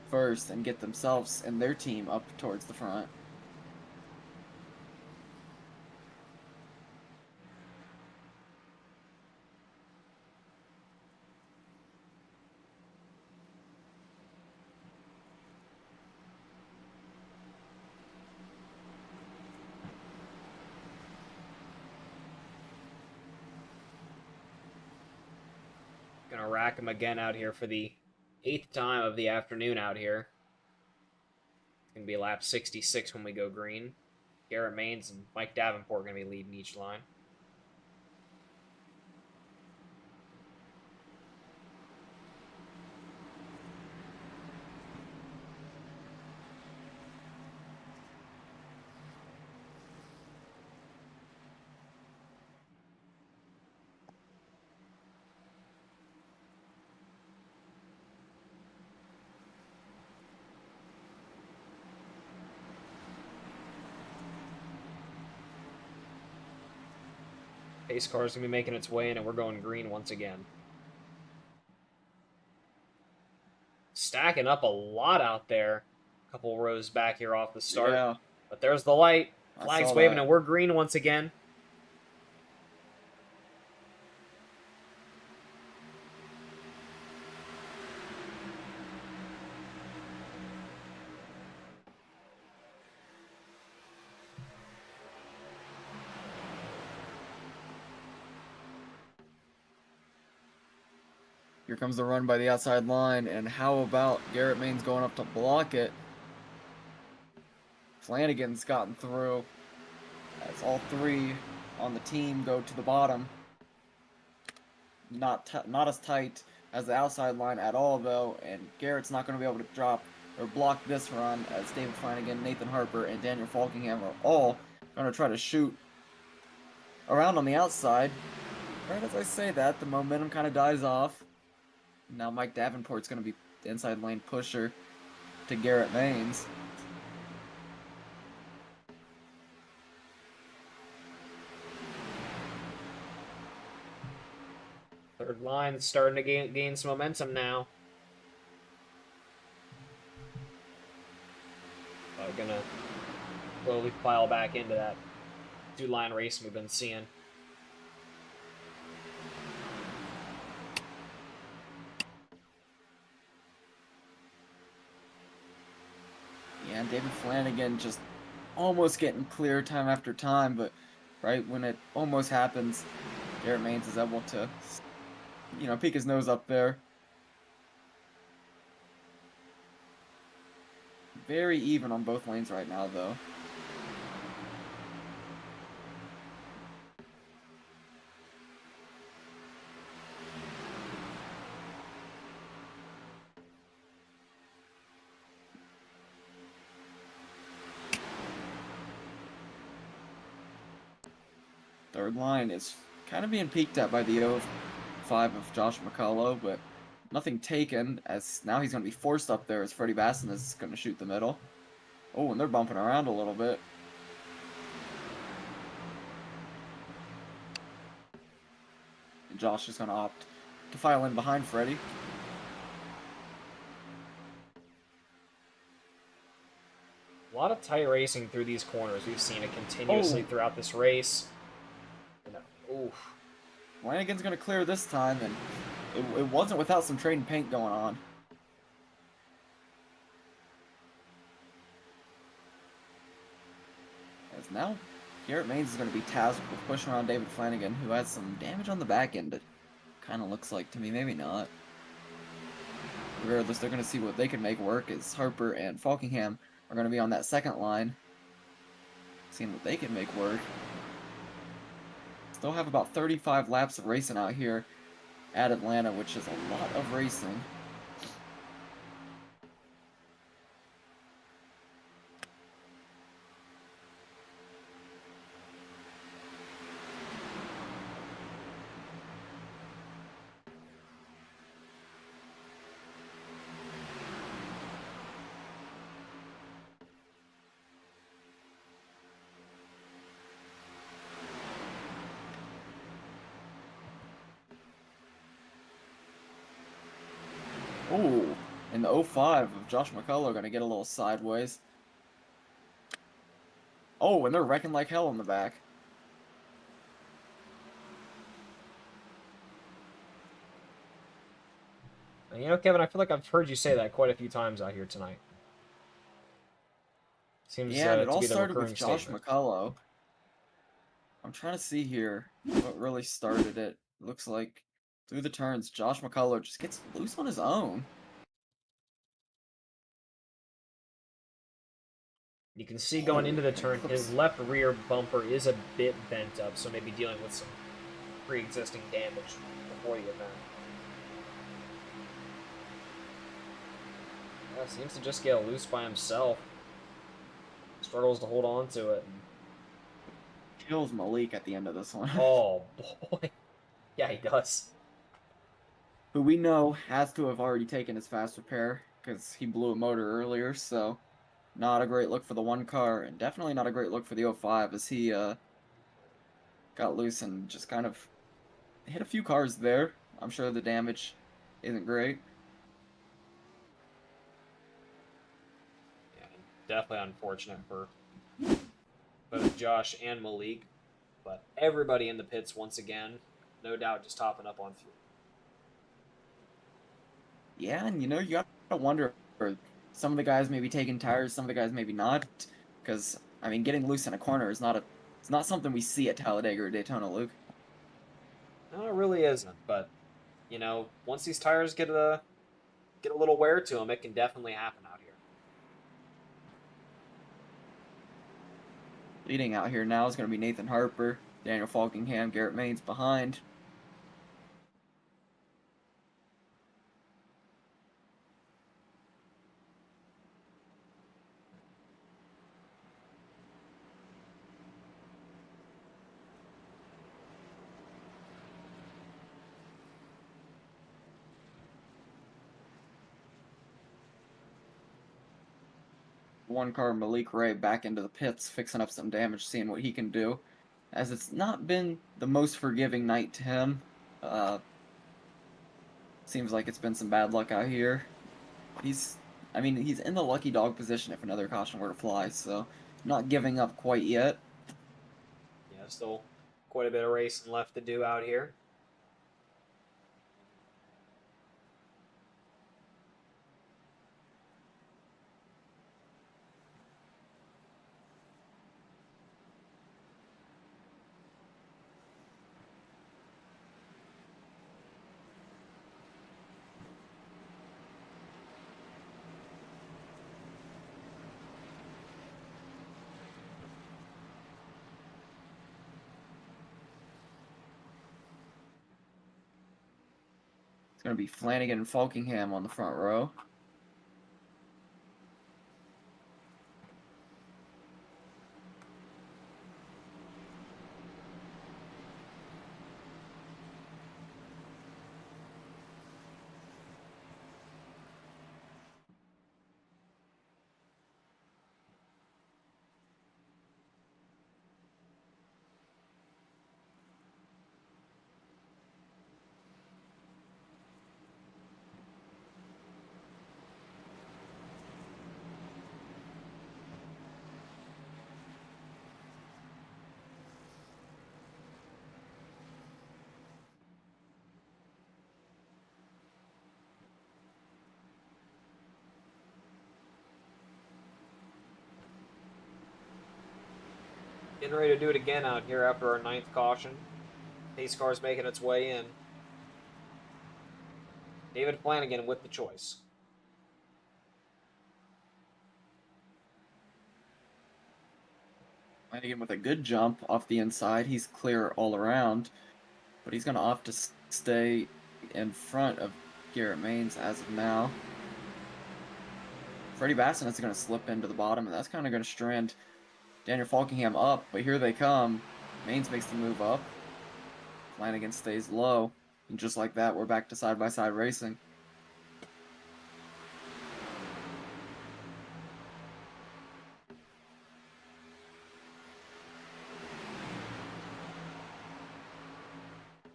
first and get themselves and their team up towards the front. Gonna rack him again out here for the 8th time of the afternoon out here. It's gonna be lap 66 when we go green. Garrett Maines and Mike Davenport are gonna be leading each line. Pace car is going to be making its way in, and we're going green once again. Stacking up a lot out there. A couple rows back here off the start. Yeah, But there's the light. I Flag's saw waving, that. and we're green once again. Here comes the run by the outside line, and how about Garrett Maines going up to block it? Flanagan's gotten through as all three on the team go to the bottom. Not as tight as the outside line at all, though, and Garrett's not going to be able to drop or block this run as David Flanagan, Nathan Harper, and Daniel Falkingham are all going to try to shoot around on the outside. Right as I say that, the momentum kind of dies off. Now Mike Davenport's going to be the inside lane pusher to Garrett Maines. Third line starting to gain some momentum now. Gonna slowly file back into that two-line race we've been seeing. Yeah, David Flanagan just almost getting clear time after time, but right when it almost happens, Garrett Maines is able to, peek his nose up there. Very even on both lanes right now, though. Third line is kind of being peeked at by the 0-5 of Josh McCullough, but nothing taken, as now he's going to be forced up there as Freddie Basson is going to shoot the middle. Oh, and they're bumping around a little bit. And Josh is going to opt to file in behind Freddie. A lot of tight racing through these corners. We've seen it continuously throughout this race. Oof. Flanagan's going to clear this time, and it wasn't without some trading paint going on. As now, Garrett Maines is going to be tasked with pushing around David Flanagan, who has some damage on the back end, it kind of looks like to me. Maybe not. Regardless, they're going to see what they can make work, as Harper and Falkingham are going to be on that second line, seeing what they can make work. Still have about 35 laps of racing out here at Atlanta, which is a lot of racing. And the 05 of Josh McCullough going to get a little sideways. Oh, and they're wrecking like hell in the back. You know, Kevin, I feel like I've heard you say that quite a few times out here tonight. Seems Yeah, and it to all be the started with recurring Josh statement. McCullough. I'm trying to see here what really started it. Looks like through the turns, Josh McCullough just gets loose on his own. You can see going into the turn, his left rear bumper is a bit bent up, so maybe dealing with some pre-existing damage before the event. Yeah, seems to just get loose by himself. Struggles to hold on to it. Kills Malik at the end of this one. Oh, boy. Yeah, he does. Who we know has to have already taken his fast repair because he blew a motor earlier, so not a great look for the one car, and definitely not a great look for the 05 as he got loose and just kind of hit a few cars there. I'm sure the damage isn't great. Yeah, definitely unfortunate for both Josh and Malik, but everybody in the pits once again, no doubt just topping up on fuel. Yeah, and you know, you gotta wonder, some of the guys may be taking tires, some of the guys maybe not, because I mean, getting loose in a corner is it's not something we see at Talladega or Daytona, Luke. No, it really isn't, but you know, once these tires get a little wear to them, it can definitely happen out here. Leading out here now is going to be Nathan Harper, Daniel Falkingham, Garrett Maines behind. One car, Malik Ray, back into the pits, fixing up some damage, seeing what he can do. As it's not been the most forgiving night to him. Seems like it's been some bad luck out here. I mean, he's in the lucky dog position if another caution were to fly, so not giving up quite yet. Yeah, still quite a bit of racing left to do out here. It's going to be Flanagan and Falkingham on the front row. Getting ready to do it again out here after our 9th caution. Pace car's making its way in. David Flanagan with the choice. Flanagan with a good jump off the inside. He's clear all around, but he's going to opt to stay in front of Garrett Maines as of now. Freddie Bassinet's going to slip into the bottom, and that's kind of going to strand Daniel Falkingham up, but here they come. Maines makes the move up. Flanagan stays low, and just like that, we're back to side-by-side racing.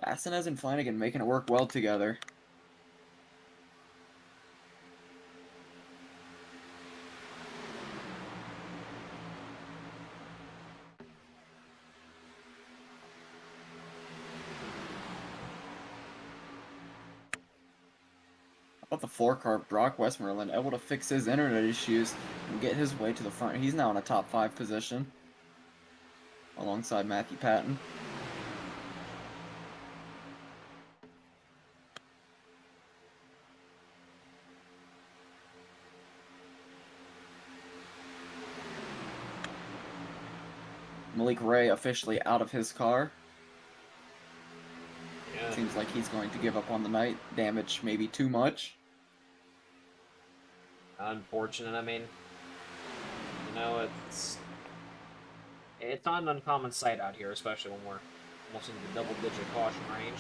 Bassinet and Flanagan making it work well together. But the 4 car, Brock Westmoreland, able to fix his internet issues and get his way to the front. He's now in a top 5 position alongside Matthew Patton. Malik Ray officially out of his car. Yeah. Seems like he's going to give up on the night. Damage maybe too much. Unfortunate. I mean, you know, it's not an uncommon sight out here, especially when we're almost into the double-digit caution range.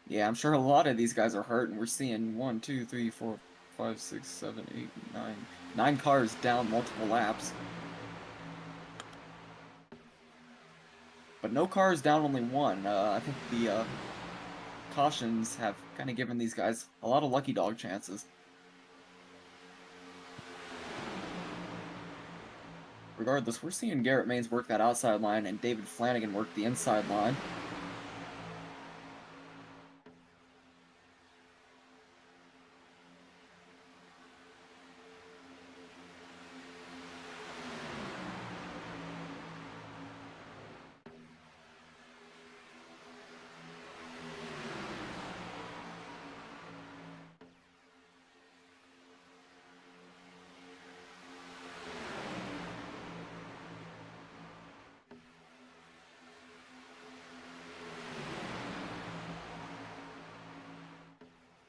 Yeah, I'm sure a lot of these guys are hurt, and we're seeing 1, 2, 3, 4, 5, 6, 7, 8, 9. 9 cars down multiple laps. But no cars down, only 1. I think the cautions have kind of given these guys a lot of lucky dog chances. Regardless, we're seeing Garrett Maines work that outside line and David Flanagan work the inside line.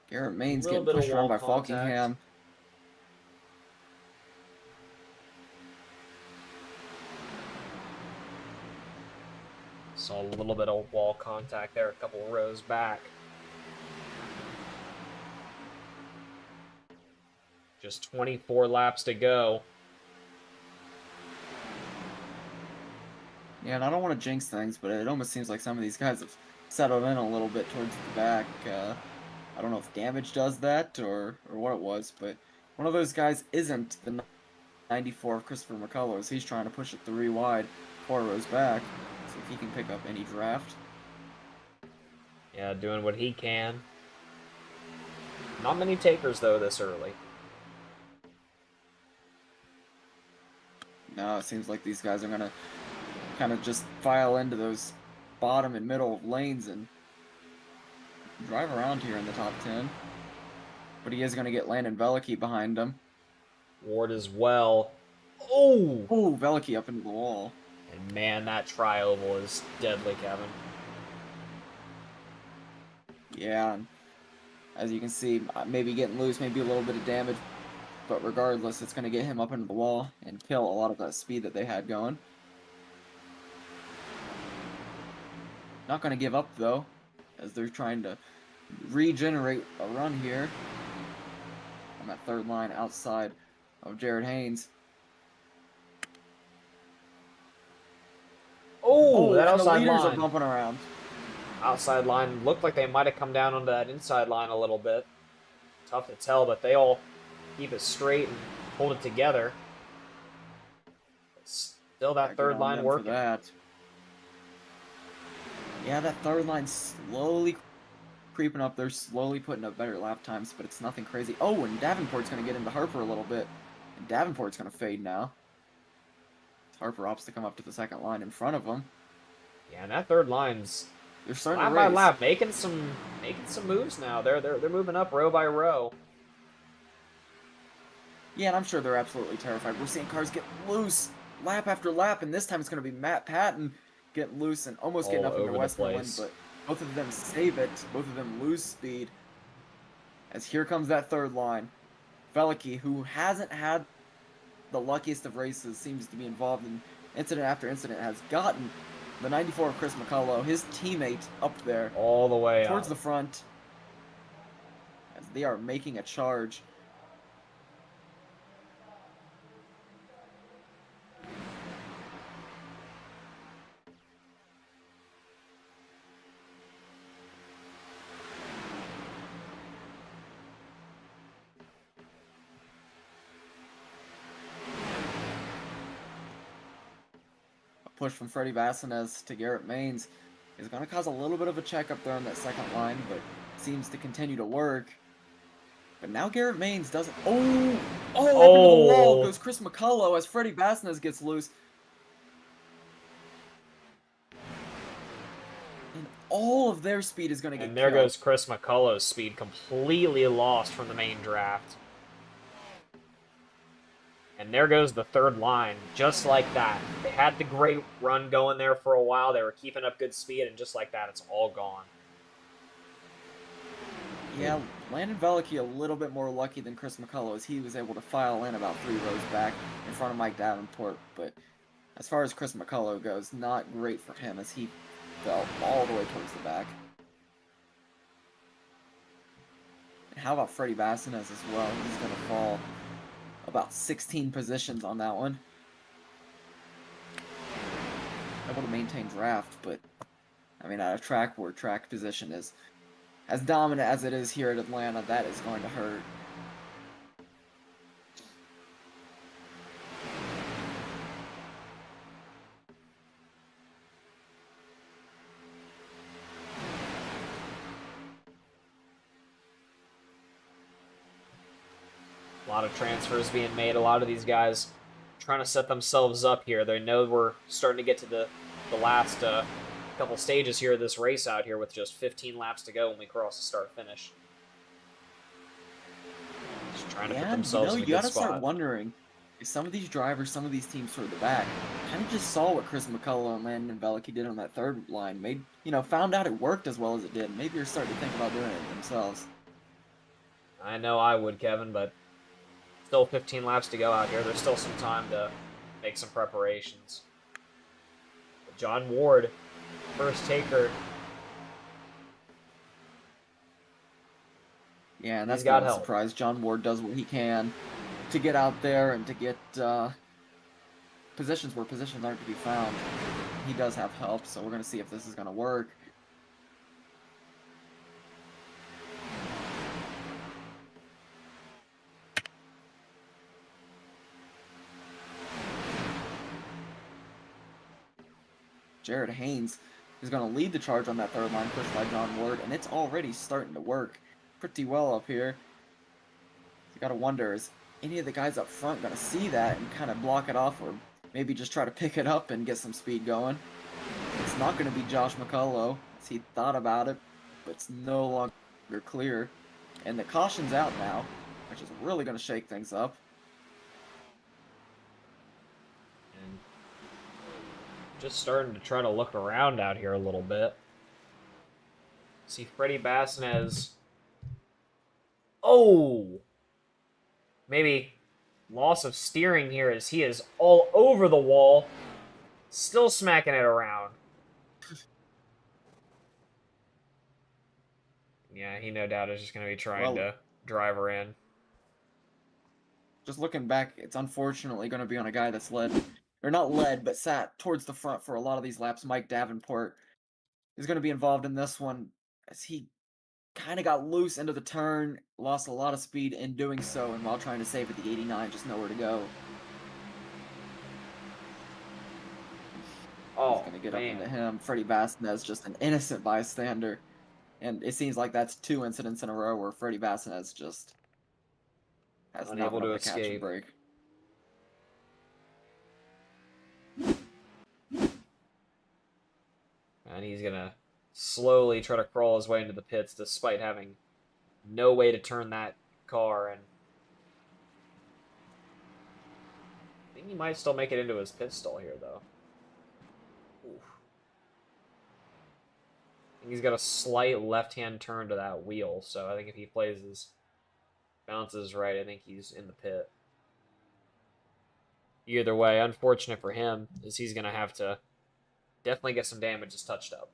Garrett Maines Little getting bit of pushed around by wall contact. Falkingham. Saw a little bit of wall contact there, a couple of rows back. Just 24 laps to go. Yeah, and I don't want to jinx things, but it almost seems like some of these guys have settled in a little bit towards the back. I don't know if damage does that or what it was, but one of those guys isn't the 94 of Christopher McCullers. He's trying to push it 3 wide, 4 rows back, see if he can pick up any draft. Yeah, doing what he can. Not many takers, though, this early. No, it seems like these guys are going to kind of just file into those bottom and middle lanes and drive around here in the top 10. But he is going to get Landon Velicky behind him. Ward as well. Oh! Ooh, Velicky up into the wall. And man, that tri-oval is deadly, Kevin. Yeah, and as you can see, maybe getting loose, maybe a little bit of damage. But regardless, it's going to get him up into the wall and kill a lot of that speed that they had going. Not going to give up, though, as they're trying to regenerate a run here on that third line outside of Jared Haynes. Oh, that and the outside leaders line. are bumping around. Outside line looked like they might have come down onto that inside line a little bit. Tough to tell, but they all keep it straight and hold it together. Still that third line working. That. Yeah, that third line slowly creeping up. They're slowly putting up better lap times, but it's nothing crazy. Oh, and Davenport's going to get into Harper a little bit. And Davenport's going to fade now. Harper opts to come up to the second line in front of him. Yeah, and that third line's they're starting lap to by race. lap making some moves now. They're moving up row by row. Yeah, and I'm sure they're absolutely terrified. We're seeing cars get loose lap after lap, and this time it's going to be Matt Patton getting loose and almost getting All up into over the Westmoreland, place. but both of them save it. Both of them lose speed. As here comes that third line. Velicky, who hasn't had the luckiest of races, seems to be involved in incident after incident, has gotten the 94 of Chris McCullough, his teammate, up there All the way towards up. the front as they are making a charge. Push from Freddie Vassinez to Garrett Maines is going to cause a little bit of a check up there on that second line, but seems to continue to work. But now Garrett Maines doesn't. Oh, up into the wall goes Chris McCullough as Freddie Basnez gets loose. And all of their speed is going to get And there killed. goes Chris McCullough's speed, completely lost from the main draft. And there goes the third line, just like that. They had the great run going there for a while. They were keeping up good speed, and just like that, it's all gone. Yeah, Landon Veliky a little bit more lucky than Chris McCullough as he was able to file in about 3 rows back in front of Mike Davenport. But as far as Chris McCullough goes, not great for him as he fell all the way towards the back. And how about Freddie Basnez as well? He's going to fall about 16 positions on that one. Able to maintain draft, but I mean, at a track where track position is as dominant as it is here at Atlanta, that is going to hurt. A lot of transfers being made. A lot of these guys trying to set themselves up here. They know we're starting to get to the last couple stages here of this race out here with just 15 laps to go when we cross the start-finish. Just trying to put themselves in a good you gotta spot. start wondering if some of these drivers, some of these teams toward the back, kind of just saw what Chris McCullough and Landon Veliky did on that third line. Made found out it worked as well as it did. Maybe you're starting to think about doing it themselves. I know I would, Kevin, but still 15 laps to go out here. There's still some time to make some preparations. But John Ward, first taker. Yeah, and that's got not a help. surprise. John Ward does what he can to get out there and to get positions where positions aren't to be found. He does have help, so we're going to see if this is going to work. Jared Haynes is going to lead the charge on that third line pushed by John Ward, and it's already starting to work pretty well up here. You got to wonder, is any of the guys up front going to see that and kind of block it off, or maybe just try to pick it up and get some speed going? It's not going to be Josh McCullough, as he thought about it, but it's no longer clear. And the caution's out now, which is really going to shake things up. And just starting to try to look around out here a little bit. See Freddie Basnez. Oh! Maybe loss of steering here as he is all over the wall. Still smacking it around. Yeah, he no doubt is just going to be trying to drive her in. Just looking back, it's unfortunately going to be on a guy that's led, or not led, but sat towards the front for a lot of these laps. Mike Davenport is going to be involved in this one as he kind of got loose into the turn, lost a lot of speed in doing so, and while trying to save at the 89, just nowhere to go. Oh, he's going to get man. up into him. Freddie Basnez, just an innocent bystander. And it seems like that's 2 incidents in a row where Freddie Basnez just has unable not to been able to catch and escape. break. And he's going to slowly try to crawl his way into the pits despite having no way to turn that car. And I think he might still make it into his pit stall here, though. Oof. I think he's got a slight left-hand turn to that wheel, so I think if he plays his bounces right, I think he's in the pit. Either way, unfortunate for him, is he's going to have to definitely get some damages touched up.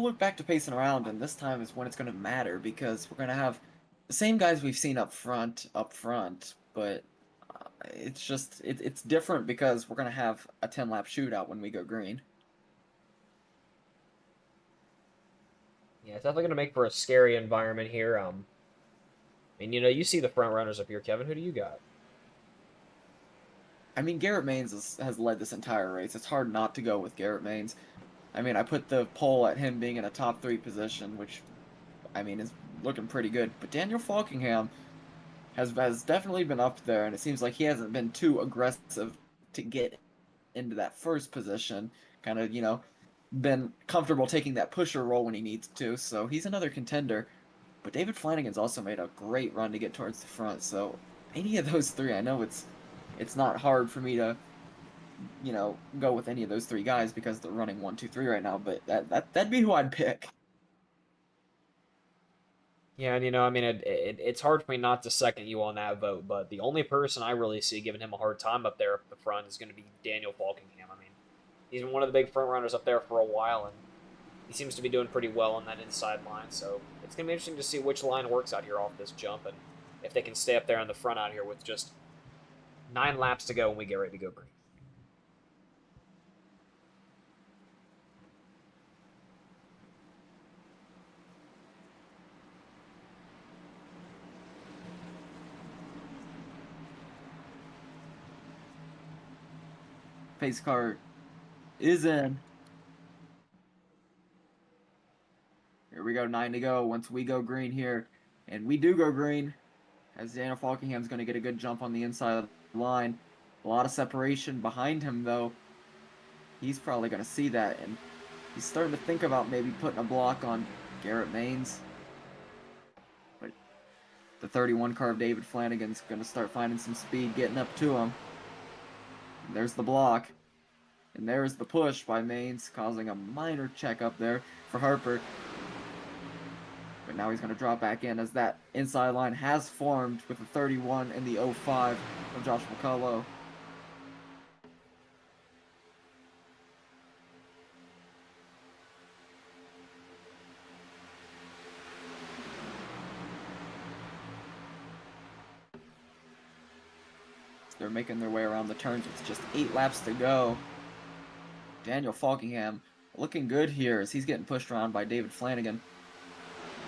look back to pacing around, and this time is when it's going to matter because we're going to have the same guys we've seen up front, but it's just it's different because we're going to have a 10-lap shootout when we go green. Yeah, it's definitely going to make for a scary environment here. I mean, you see the front runners up here, Kevin. Who do you got? I mean, Garrett Maines has led this entire race. It's hard not to go with Garrett Maines. I mean, I put the poll at him being in a top 3 position, which, I mean, is looking pretty good. But Daniel Falkingham has definitely been up there, and it seems like he hasn't been too aggressive to get into that first position. Kind of, been comfortable taking that pusher role when he needs to. So he's another contender. But David Flanagan's also made a great run to get towards the front. So any of those three, I know it's not hard for me to go with any of those three guys because they're running 1, 2, 3 right now. But that'd be who I'd pick. Yeah, and I mean, it's hard for me not to second you on that vote, but the only person I really see giving him a hard time up there up the front is going to be Daniel Falkingham. I mean, he's been one of the big front runners up there for a while, and he seems to be doing pretty well on that inside line. So it's going to be interesting to see which line works out here off this jump, and if they can stay up there on the front out here with just 9 laps to go when we get ready to go green. Pace car is in. Here we go, 9 to go. Once we go green here, and we do go green, as Daniel Falkingham's going to get a good jump on the inside of the line. A lot of separation behind him, though. He's probably going to see that, and he's starting to think about maybe putting a block on Garrett Maines. But the 31 car of David Flanagan's going to start finding some speed getting up to him. And there's the block. And there's the push by Maines, causing a minor check up there for Harper. But now he's going to drop back in as that inside line has formed with the 31 and the 05 of Josh McCullough. They're making their way around the turns with just 8 laps to go. Daniel Falkingham looking good here as he's getting pushed around by David Flanagan.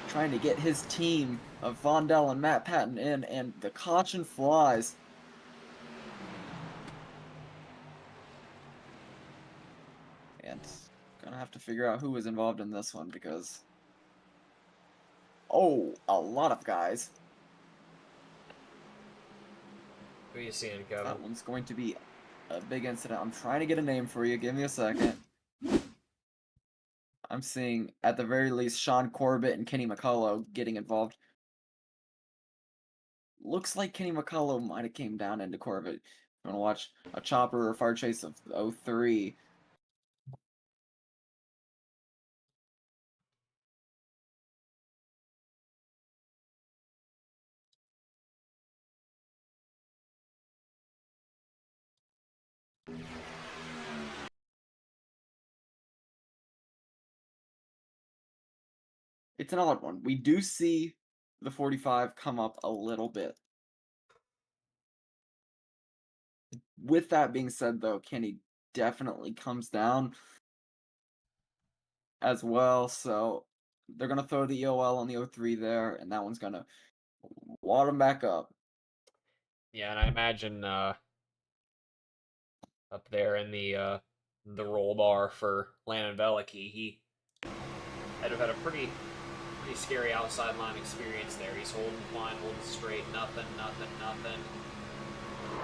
Trying to get his team of Vondell and Matt Patton in, and the caution flies. And gonna have to figure out who was involved in this one because... Oh, a lot of guys. Who are you seeing, Kevin? That one's going to be a big incident. I'm trying to get a name for you. Give me a second. I'm seeing, at the very least, Sean Corbett and Kenny McCullough getting involved. Looks like Kenny McCullough might have came down into Corbett. I'm going to watch a chopper or far chase of 03. It's an odd one. We do see the 45 come up a little bit. With that being said, though, Kenny definitely comes down as well. So they're going to throw the EOL on the 03 there, and that one's going to wad him back up. Yeah, and I imagine up there in the roll bar for Landon Velicky, he had had a pretty scary outside line experience there. He's holding fine, holding straight, nothing.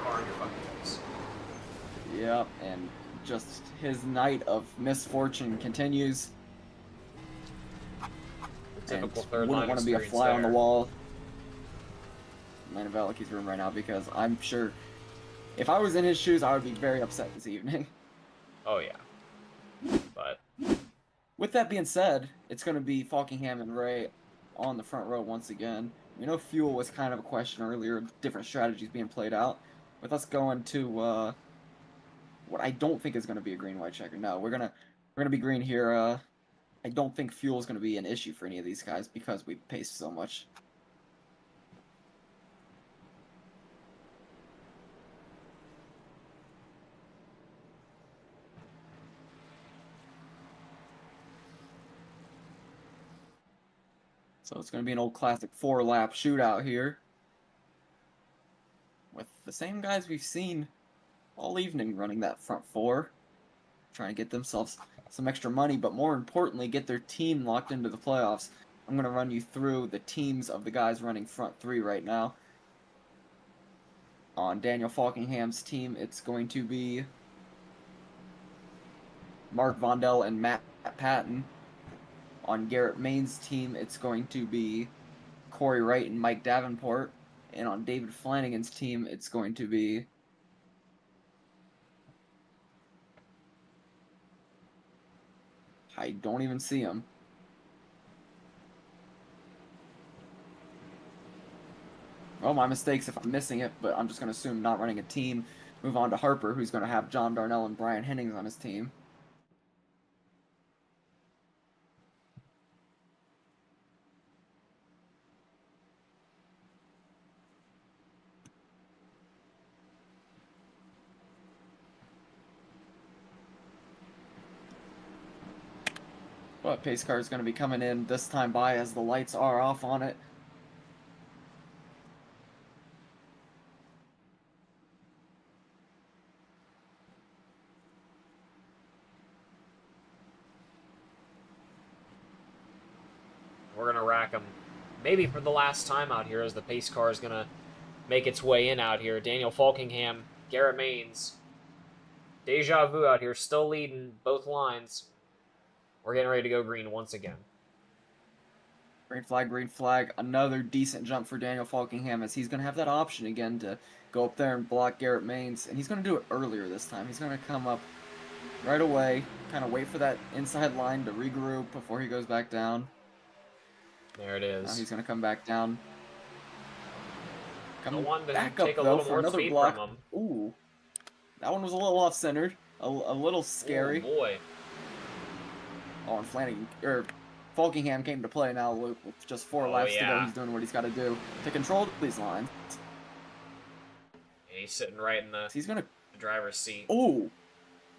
Car in your fucking face. Yep, and just his night of misfortune continues. Typical and third wouldn't line want to be a experience fly on the there. wall in Landon Velicky's room right now because I'm sure if I was in his shoes, I would be very upset this evening. Oh yeah, but with that being said, it's going to be Falkingham and Ray on the front row once again. We know fuel was kind of a question earlier, different strategies being played out. With us going to what I don't think is going to be a green-white checker. No, we're gonna be green here. I don't think fuel is going to be an issue for any of these guys because we paced so much. So it's going to be an old classic 4-lap shootout here. With the same guys we've seen all evening running that front 4. Trying to get themselves some extra money, but more importantly, get their team locked into the playoffs. I'm going to run you through the teams of the guys running front 3 right now. On Daniel Falkingham's team, it's going to be Mark Vondell and Matt Patton. On Garrett Main's team, it's going to be Corey Wright and Mike Davenport. And on David Flanagan's team, it's going to be I don't even see him. Oh, my mistakes if I'm missing it, but I'm just going to assume not running a team. Move on to Harper, who's going to have John Darnell and Brian Hennings on his team. But pace car is going to be coming in this time by as the lights are off on it. We're going to rack them maybe for the last time out here as the pace car is going to make its way in out here. Daniel Falkingham, Garrett Maines. Deja vu out here, still leading both lines. We're getting ready to go green once again. Green flag, green flag. Another decent jump for Daniel Falkingham as he's going to have that option again to go up there and block Garrett Maines. And he's going to do it earlier this time. He's going to come up right away, kind of wait for that inside line to regroup before he goes back down. There it is. Now he's going to come back down. Coming back take up, a though, little for more another speed block. from him. Ooh. That one was a little off-centered. A little scary. Oh, boy. Oh, and Falkingham came to play now, Luke, with just 4 laps to go. He's doing what he's got to do to control these lines. And he's sitting right in the driver's seat. Oh,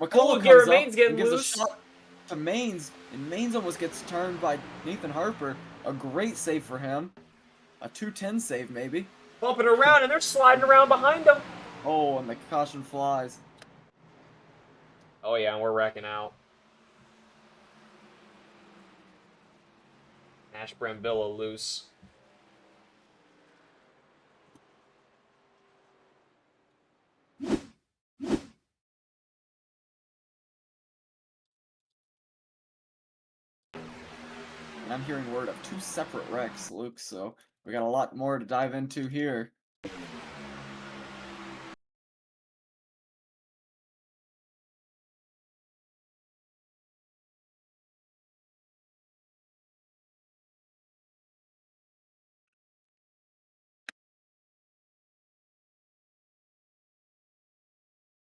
McCullough Garrett comes Maines up getting and gives loose. a shot to Maines, and Maines almost gets turned by Nathan Harper. A great save for him. A 210 save, maybe. Bumping around, and they're sliding around behind him. Oh, and the caution flies. Oh, yeah, and we're wrecking out. Nash Brambilla loose. And I'm hearing word of 2 separate wrecks, Luke, so we got a lot more to dive into here.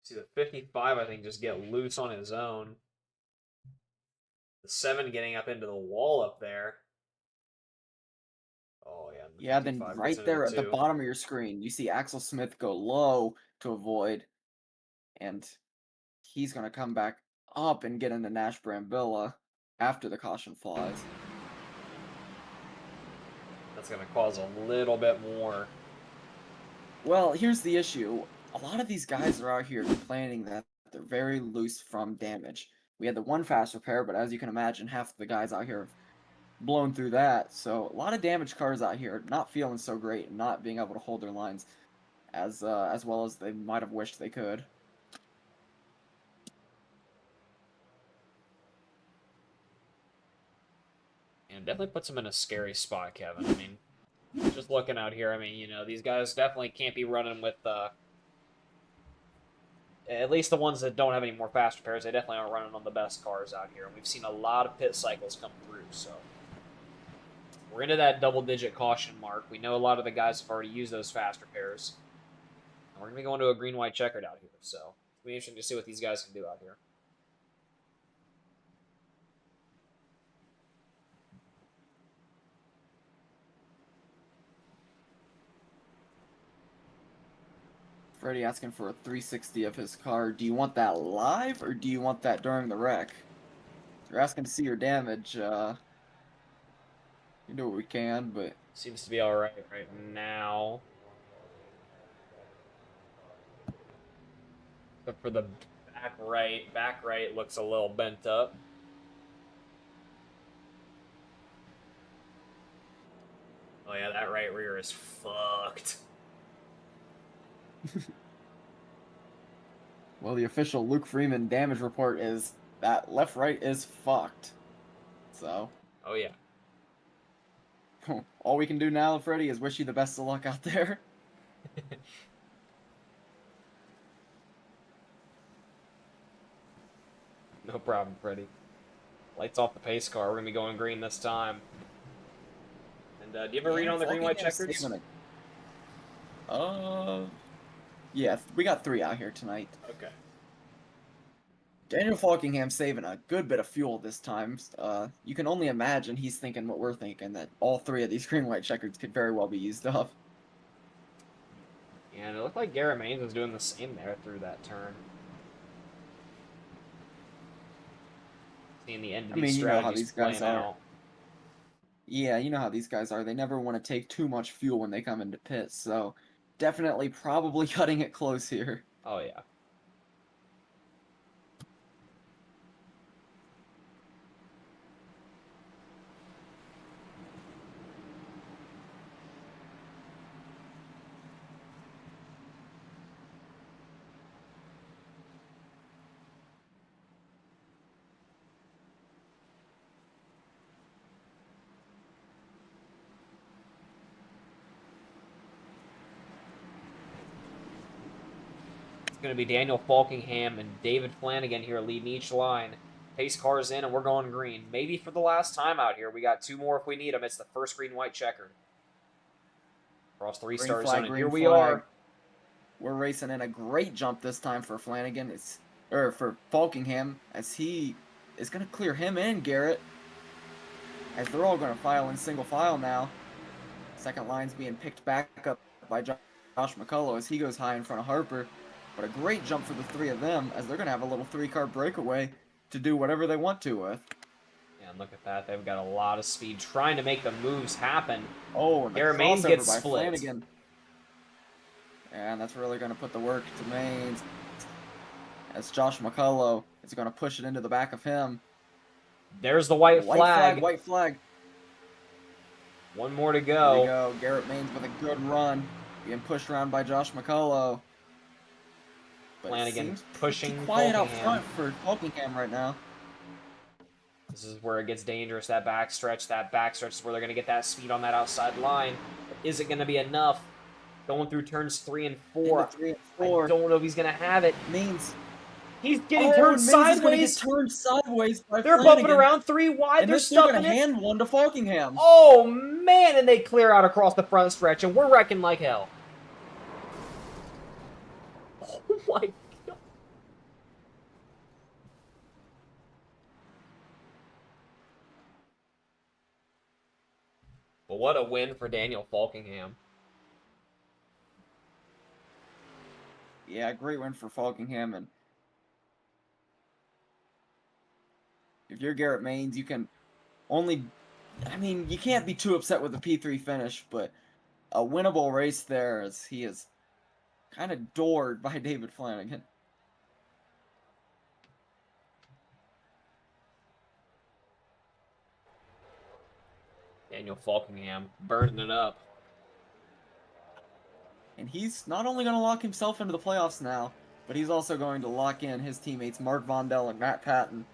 See the 55, I think, just get loose on his own. The 7 getting up into the wall up there. Oh, yeah. Yeah, then right there at the bottom of your screen, you see Axel Smith go low to avoid. And he's going to come back up and get into Nash Brambilla after the caution flies. That's going to cause a little bit more. Well, here's the issue. A lot of these guys are out here complaining that they're very loose from damage. We had the 1 fast repair, but as you can imagine, half of the guys out here have blown through that. So a lot of damaged cars out here not feeling so great and not being able to hold their lines as well as they might have wished they could. And definitely puts him in a scary spot, Kevin. I mean, just looking out here, I mean, you know, these guys definitely can't be running with at least the ones that don't have any more fast repairs, they definitely aren't running on the best cars out here. And we've seen a lot of pit cycles come through, so we're into that double-digit caution mark. We know a lot of the guys have already used those fast repairs. And we're going to be going to a green-white checkered out here, so it'll be interesting to see what these guys can do out here. Freddie asking for a 360 of his car. Do you want that live or do you want that during the wreck? If you're asking to see your damage, you do what we can, but Seems to be all right now. Except for the back right looks a little bent up. Oh yeah, that right rear is fucked. well, the official Luke Freeman damage report is that left right is fucked. So, Oh yeah. all we can do now, Freddie, is wish you the best of luck out there. No problem, Freddie. Lights off the pace car. We're gonna be going green this time. And do you have a read on the green white checkers? Yeah, we got 3 out here tonight. Okay. Daniel Falkingham saving a good bit of fuel this time. You can only imagine he's thinking what we're thinking, that all 3 of these green white checkers could very well be used up. And it looked like Garrett Maines was doing the same there through that turn. Seeing the end of these strategies playing out. Yeah, you know how these guys are. They never want to take too much fuel when they come into pits, so definitely probably cutting it close here. Oh, yeah. It's going to be Daniel Falkingham and David Flanagan here leading each line. Pace car's in, and we're going green. Maybe for the last time out here. We got 2 more if we need them. It's the first green-white checker. Across the restart zone, and here we are. We're racing in a great jump this time for Flanagan. For Falkingham, as he is going to clear him and Garrett. As they're all going to file in single file now. Second line's being picked back up by Josh McCullough as he goes high in front of Harper. But a great jump for the 3 of them, as they're going to have a little 3-car breakaway to do whatever they want to with. Yeah, and look at that. They've got a lot of speed trying to make the moves happen. Oh, and Garrett Maines gets by split. Flanagan. And that's really going to put the work to Maines. As Josh McCullough is going to push it into the back of him. There's the white flag. White flag. One more to go. There we go. Garrett Maines with a good run. Being pushed around by Josh McCullough. But Flanagan pushing quiet out front for Falkingham right now. This is where it gets dangerous, that backstretch. That backstretch is where they're going to get that speed on that outside line. But is it going to be enough? Going through turns 3 and 4. 3 and 4. I don't know if he's going to have it. Means he's getting turned sideways. Turned sideways by They're Flanagan. bumping around 3 wide. And they're stuck in it. Hand one to Falkingham. Oh, man, and they clear out across the front stretch, and we're wrecking like hell. Oh, my God. But what a win for Daniel Falkingham. Yeah, great win for Falkingham. And if you're Garrett Maines, you can only... I mean, you can't be too upset with the P3 finish, but a winnable race there as he is kind of doored by David Flanagan. Daniel Falkingham burning it up. And he's not only going to lock himself into the playoffs now, but he's also going to lock in his teammates Mark Vondell and Matt Patton.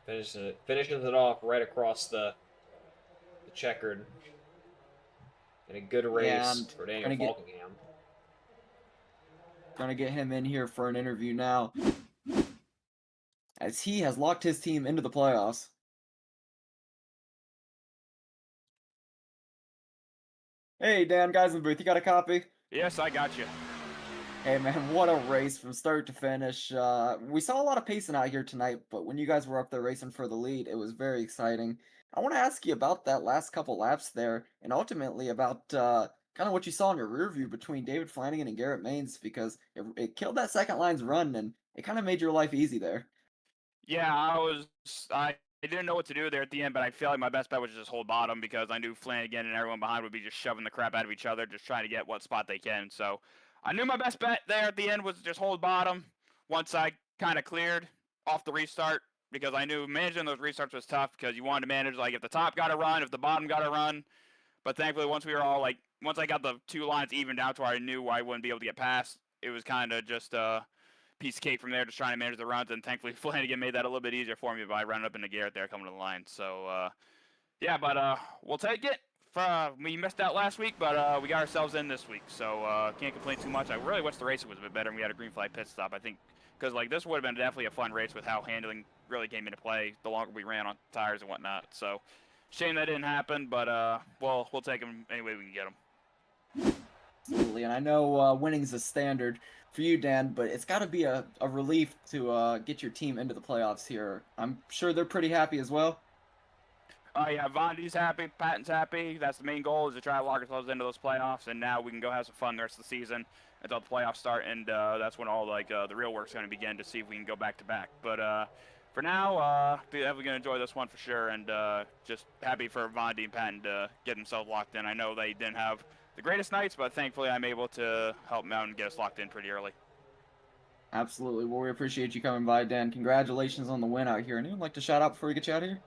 Finishes it off right across the checkered. And a good Yeah, race and for Daniel gonna get Falkingham. gonna get him in here for an interview now, as he has locked his team into the playoffs. Hey, Dan, guys in the booth, you got a copy? Yes, I got you. Hey, man, what a race from start to finish. We saw a lot of pacing out here tonight, but when you guys were up there racing for the lead, it was very exciting. I want to ask you about that last couple laps there, and ultimately about kind of what you saw in your rear view between David Flanagan and Garrett Maines, because it killed that second line's run, and it kind of made your life easy there. Yeah, I didn't know what to do there at the end, but I feel like my best bet was just hold bottom because I knew Flanagan and everyone behind would be just shoving the crap out of each other, just trying to get what spot they can. So I knew my best bet there at the end was just hold bottom once I kind of cleared off the restart because I knew managing those restarts was tough because you wanted to manage like if the top got to run, if the bottom got to run. But thankfully, once we were all like, once I got the two lines evened out to where I knew I wouldn't be able to get past, it was kind of just piece of cake from there, just trying to manage the runs. And thankfully, Flanagan made that a little bit easier for me by running up into Garrett there coming to the line. So, yeah, but we'll take it. We missed out last week, but we got ourselves in this week. So, can't complain too much. I really wish the racing was a bit better and we had a green flag pit stop. I think, because like this would have been definitely a fun race with how handling really came into play the longer we ran on tires and whatnot. So, shame that didn't happen, but we'll take them any way we can get them. Absolutely, and I know winning's a standard for you, Dan, but it's got to be a relief to get your team into the playoffs here. I'm sure they're pretty happy as well. Yeah, Vondi's happy, Patton's happy. That's the main goal is to try to lock ourselves into those playoffs, and now we can go have some fun the rest of the season until the playoffs start, and that's when all like the real work's going to begin to see if we can go back to back. But for now, definitely going to enjoy this one for sure, and just happy for Vondi and Patton to get themselves locked in. I know they didn't have the greatest nights, but thankfully I'm able to help them out and get us locked in pretty early. Absolutely. Well, we appreciate you coming by, Dan. Congratulations on the win out here. Anyone like to shout out before we get you out of here?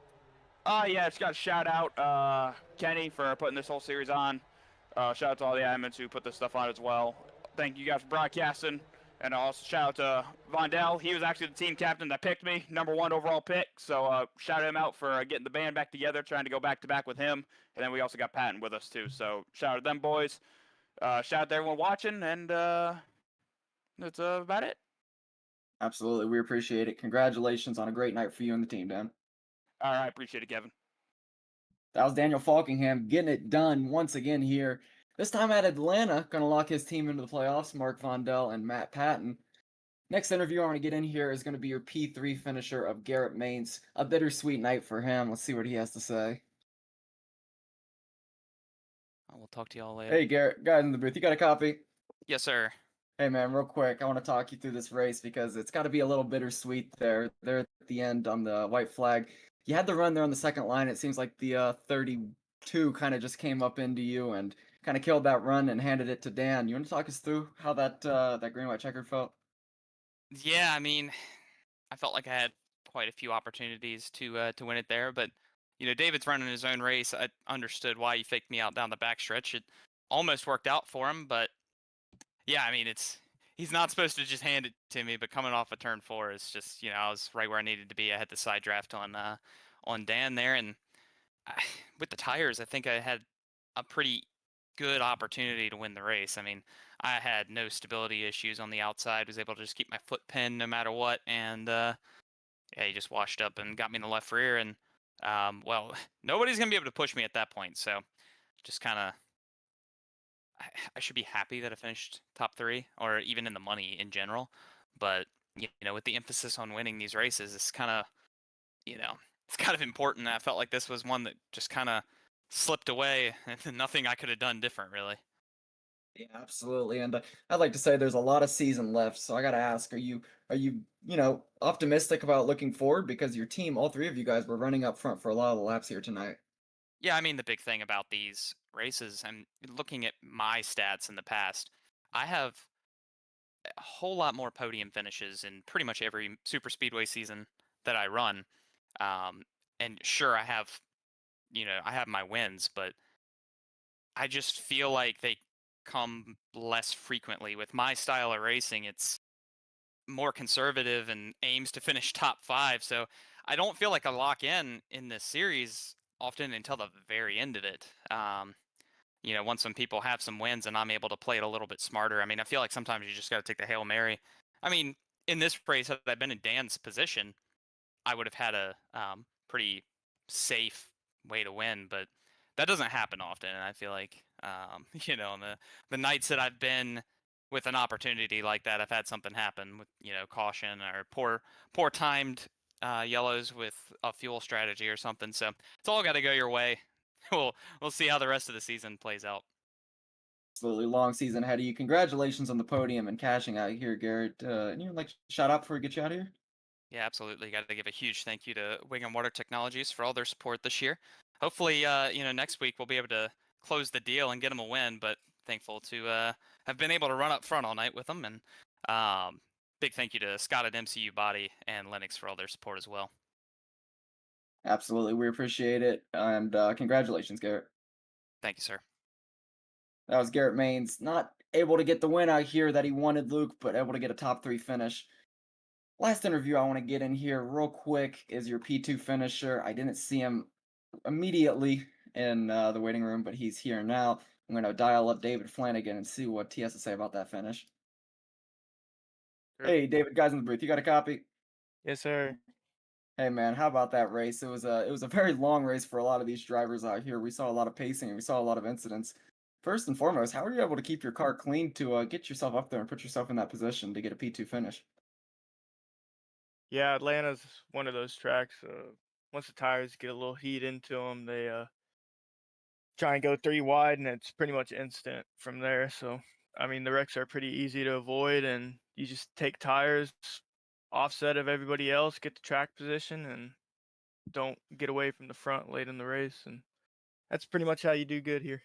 Yeah, just got to shout out Kenny for putting this whole series on. Shout out to all the admins who put this stuff on as well. Thank you guys for broadcasting. And also shout out to Vondell. He was actually the team captain that picked me, #1 overall pick. So shout him out for getting the band back together, trying to go back to back with him. And then we also got Patton with us too. So shout out to them boys. Shout out to everyone watching. And that's about it. Absolutely. We appreciate it. Congratulations on a great night for you and the team, Dan. All right, appreciate it, Kevin. That was Daniel Falkingham getting it done once again here. This time at Atlanta, going to lock his team into the playoffs, Mark Vondell and Matt Patton. Next interview I want to get in here is going to be your P3 finisher of Garrett Maines. A bittersweet night for him. Let's see what he has to say. We'll talk to y'all later. Hey, Garrett, guys in the booth, you got a copy? Yes, sir. Hey, man, real quick, I want to talk you through this race because it's got to be a little bittersweet there at the end on the white flag. You had the run there on the second line. It seems like the 32 kind of just came up into you and kind of killed that run and handed it to Dan. You want to talk us through how that green-white checker felt? Yeah, I mean, I felt like I had quite a few opportunities to win it there, but David's running his own race. I understood why he faked me out down the backstretch. It almost worked out for him, but yeah, I mean, he's not supposed to just hand it to me, but coming off of turn 4 is just I was right where I needed to be. I had the side draft on Dan there, and with the tires, I think I had a pretty good opportunity to win the race. I mean, I had no stability issues on the outside, was able to just keep my foot pinned no matter what, and yeah, he just washed up and got me in the left rear, and well, nobody's gonna be able to push me at that point, so just kind of. I should be happy that I finished top 3 or even in the money in general, but with the emphasis on winning these races, it's kind of it's kind of important. I felt like this was one that just kind of slipped away, and nothing I could have done different, really. Yeah, absolutely. And I'd like to say there's a lot of season left, so I got to ask, are you optimistic about looking forward because your team, all three of you guys were running up front for a lot of the laps here tonight. Yeah, I mean, the big thing about these races, and looking at my stats in the past, I have a whole lot more podium finishes in pretty much every super speedway season that I run. Um, and sure, I have my wins, but I just feel like they come less frequently. With my style of racing, it's more conservative and aims to finish top 5. So I don't feel like I lock in this series often until the very end of it. Once some people have some wins and I'm able to play it a little bit smarter. I mean, I feel like sometimes you just got to take the Hail Mary. I mean, in this race, had I been in Dan's position, I would have had a pretty safe way to win, but that doesn't happen often. And I feel like, in the nights that I've been with an opportunity like that, I've had something happen with, caution or poor timed yellows with a fuel strategy or something. So it's all got to go your way. We'll see how the rest of the season plays out. Absolutely long season ahead of you. Congratulations on the podium and cashing out here, Garrett. And you'd like to shout out before we get you out of here? Yeah, absolutely. Got to give a huge thank you to Wing Water Technologies for all their support this year. Hopefully, next week we'll be able to close the deal and get them a win. But thankful to have been able to run up front all night with them. And big thank you to Scott at MCU Body and Lennox for all their support as well. Absolutely, we appreciate it, and congratulations, Garrett. Thank you, sir. That was Garrett Maines, not able to get the win out here that he wanted, Luke, but able to get a top 3 finish. Last interview I want to get in here real quick is your P2 finisher. I didn't see him immediately in the waiting room, but he's here now. I'm going to dial up David Flanagan and see what he has to say about that finish. Sure. Hey, David, guys in the booth, you got a copy? Yes, sir. Hey man, how about that race? It was a very long race for a lot of these drivers out here. We saw a lot of pacing and we saw a lot of incidents. First and foremost, how were you able to keep your car clean to get yourself up there and put yourself in that position to get a P2 finish? Yeah, Atlanta's one of those tracks. Once the tires get a little heat into them, they try and go 3 wide, and it's pretty much instant from there. So, I mean, the wrecks are pretty easy to avoid, and you just take tires offset of everybody else, get the track position, and don't get away from the front late in the race. And that's pretty much how you do good here.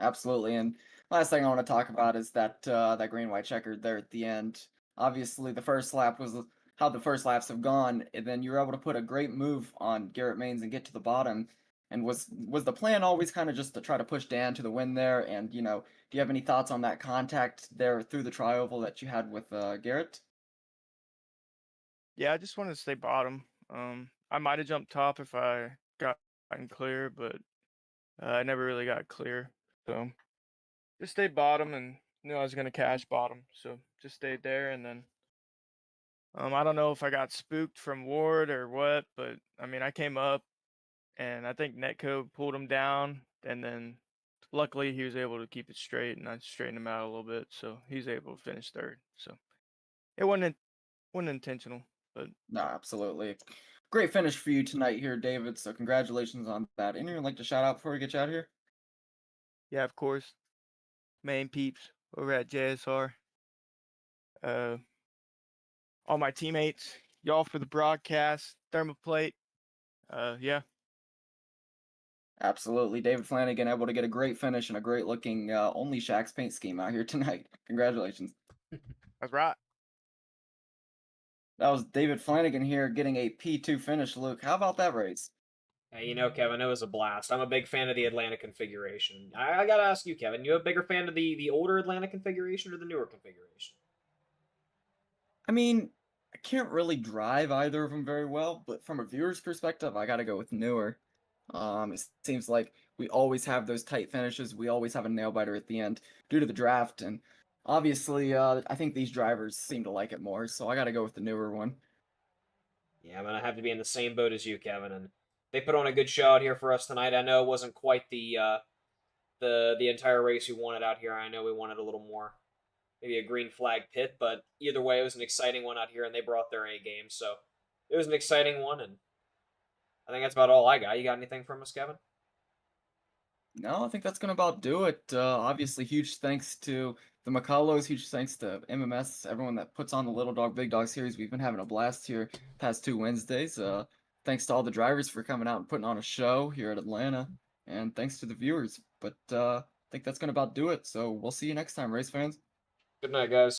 Absolutely. And last thing I want to talk about is that green white checkered there at the end. Obviously, the first lap was how the first laps have gone, and then you were able to put a great move on Garrett Maines and get to the bottom. And was the plan always kind of just to try to push Dan to the win there? And do you have any thoughts on that contact there through the trioval that you had with Garrett? Yeah, I just wanted to stay bottom. I might have jumped top if I gotten clear, but I never really got clear. So just stayed bottom and knew I was gonna cash bottom. So just stayed there, and then I don't know if I got spooked from Ward or what, but I mean I came up and I think Netco pulled him down, and then luckily he was able to keep it straight, and I straightened him out a little bit, so he's able to finish third. So it wasn't intentional, but No, absolutely. Great finish for you tonight here, David. So congratulations on that. Anyone like to shout out before we get you out of here? yeah, of course, main peeps over at JSR. All my teammates, y'all for the broadcast, thermoplate. Yeah, Absolutely. David Flanagan able to get a great finish and a great looking only Shaq's paint scheme out here tonight. Congratulations. that's right. That was David Flanagan here getting a P2 finish, Luke. How about that race? Hey, Kevin, it was a blast. I'm a big fan of the Atlanta configuration. I gotta ask you, Kevin, you a bigger fan of the older Atlanta configuration or the newer configuration? I mean, I can't really drive either of them very well, but from a viewer's perspective, I gotta go with newer. It seems like we always have those tight finishes. We always have a nail biter at the end due to the draft, and obviously, I think these drivers seem to like it more. So I gotta go with the newer one. Yeah, I'm gonna have to be in the same boat as you, Kevin. And they put on a good show out here for us tonight. I know it wasn't quite the entire race we wanted out here. I know we wanted a little more, maybe a green flag pit, but either way, it was an exciting one out here, and they brought their A game. So it was an exciting one, and I think that's about all I got. You got anything from us, Kevin? No, I think that's gonna about do it. Obviously, huge thanks to the McCullows, huge thanks to MMS, everyone that puts on the Little Dog Big Dog series. We've been having a blast here past 2 Wednesdays. Thanks to all the drivers for coming out and putting on a show here at Atlanta, and thanks to the viewers. But I think that's gonna about do it. So we'll see you next time, race fans. Good night, guys.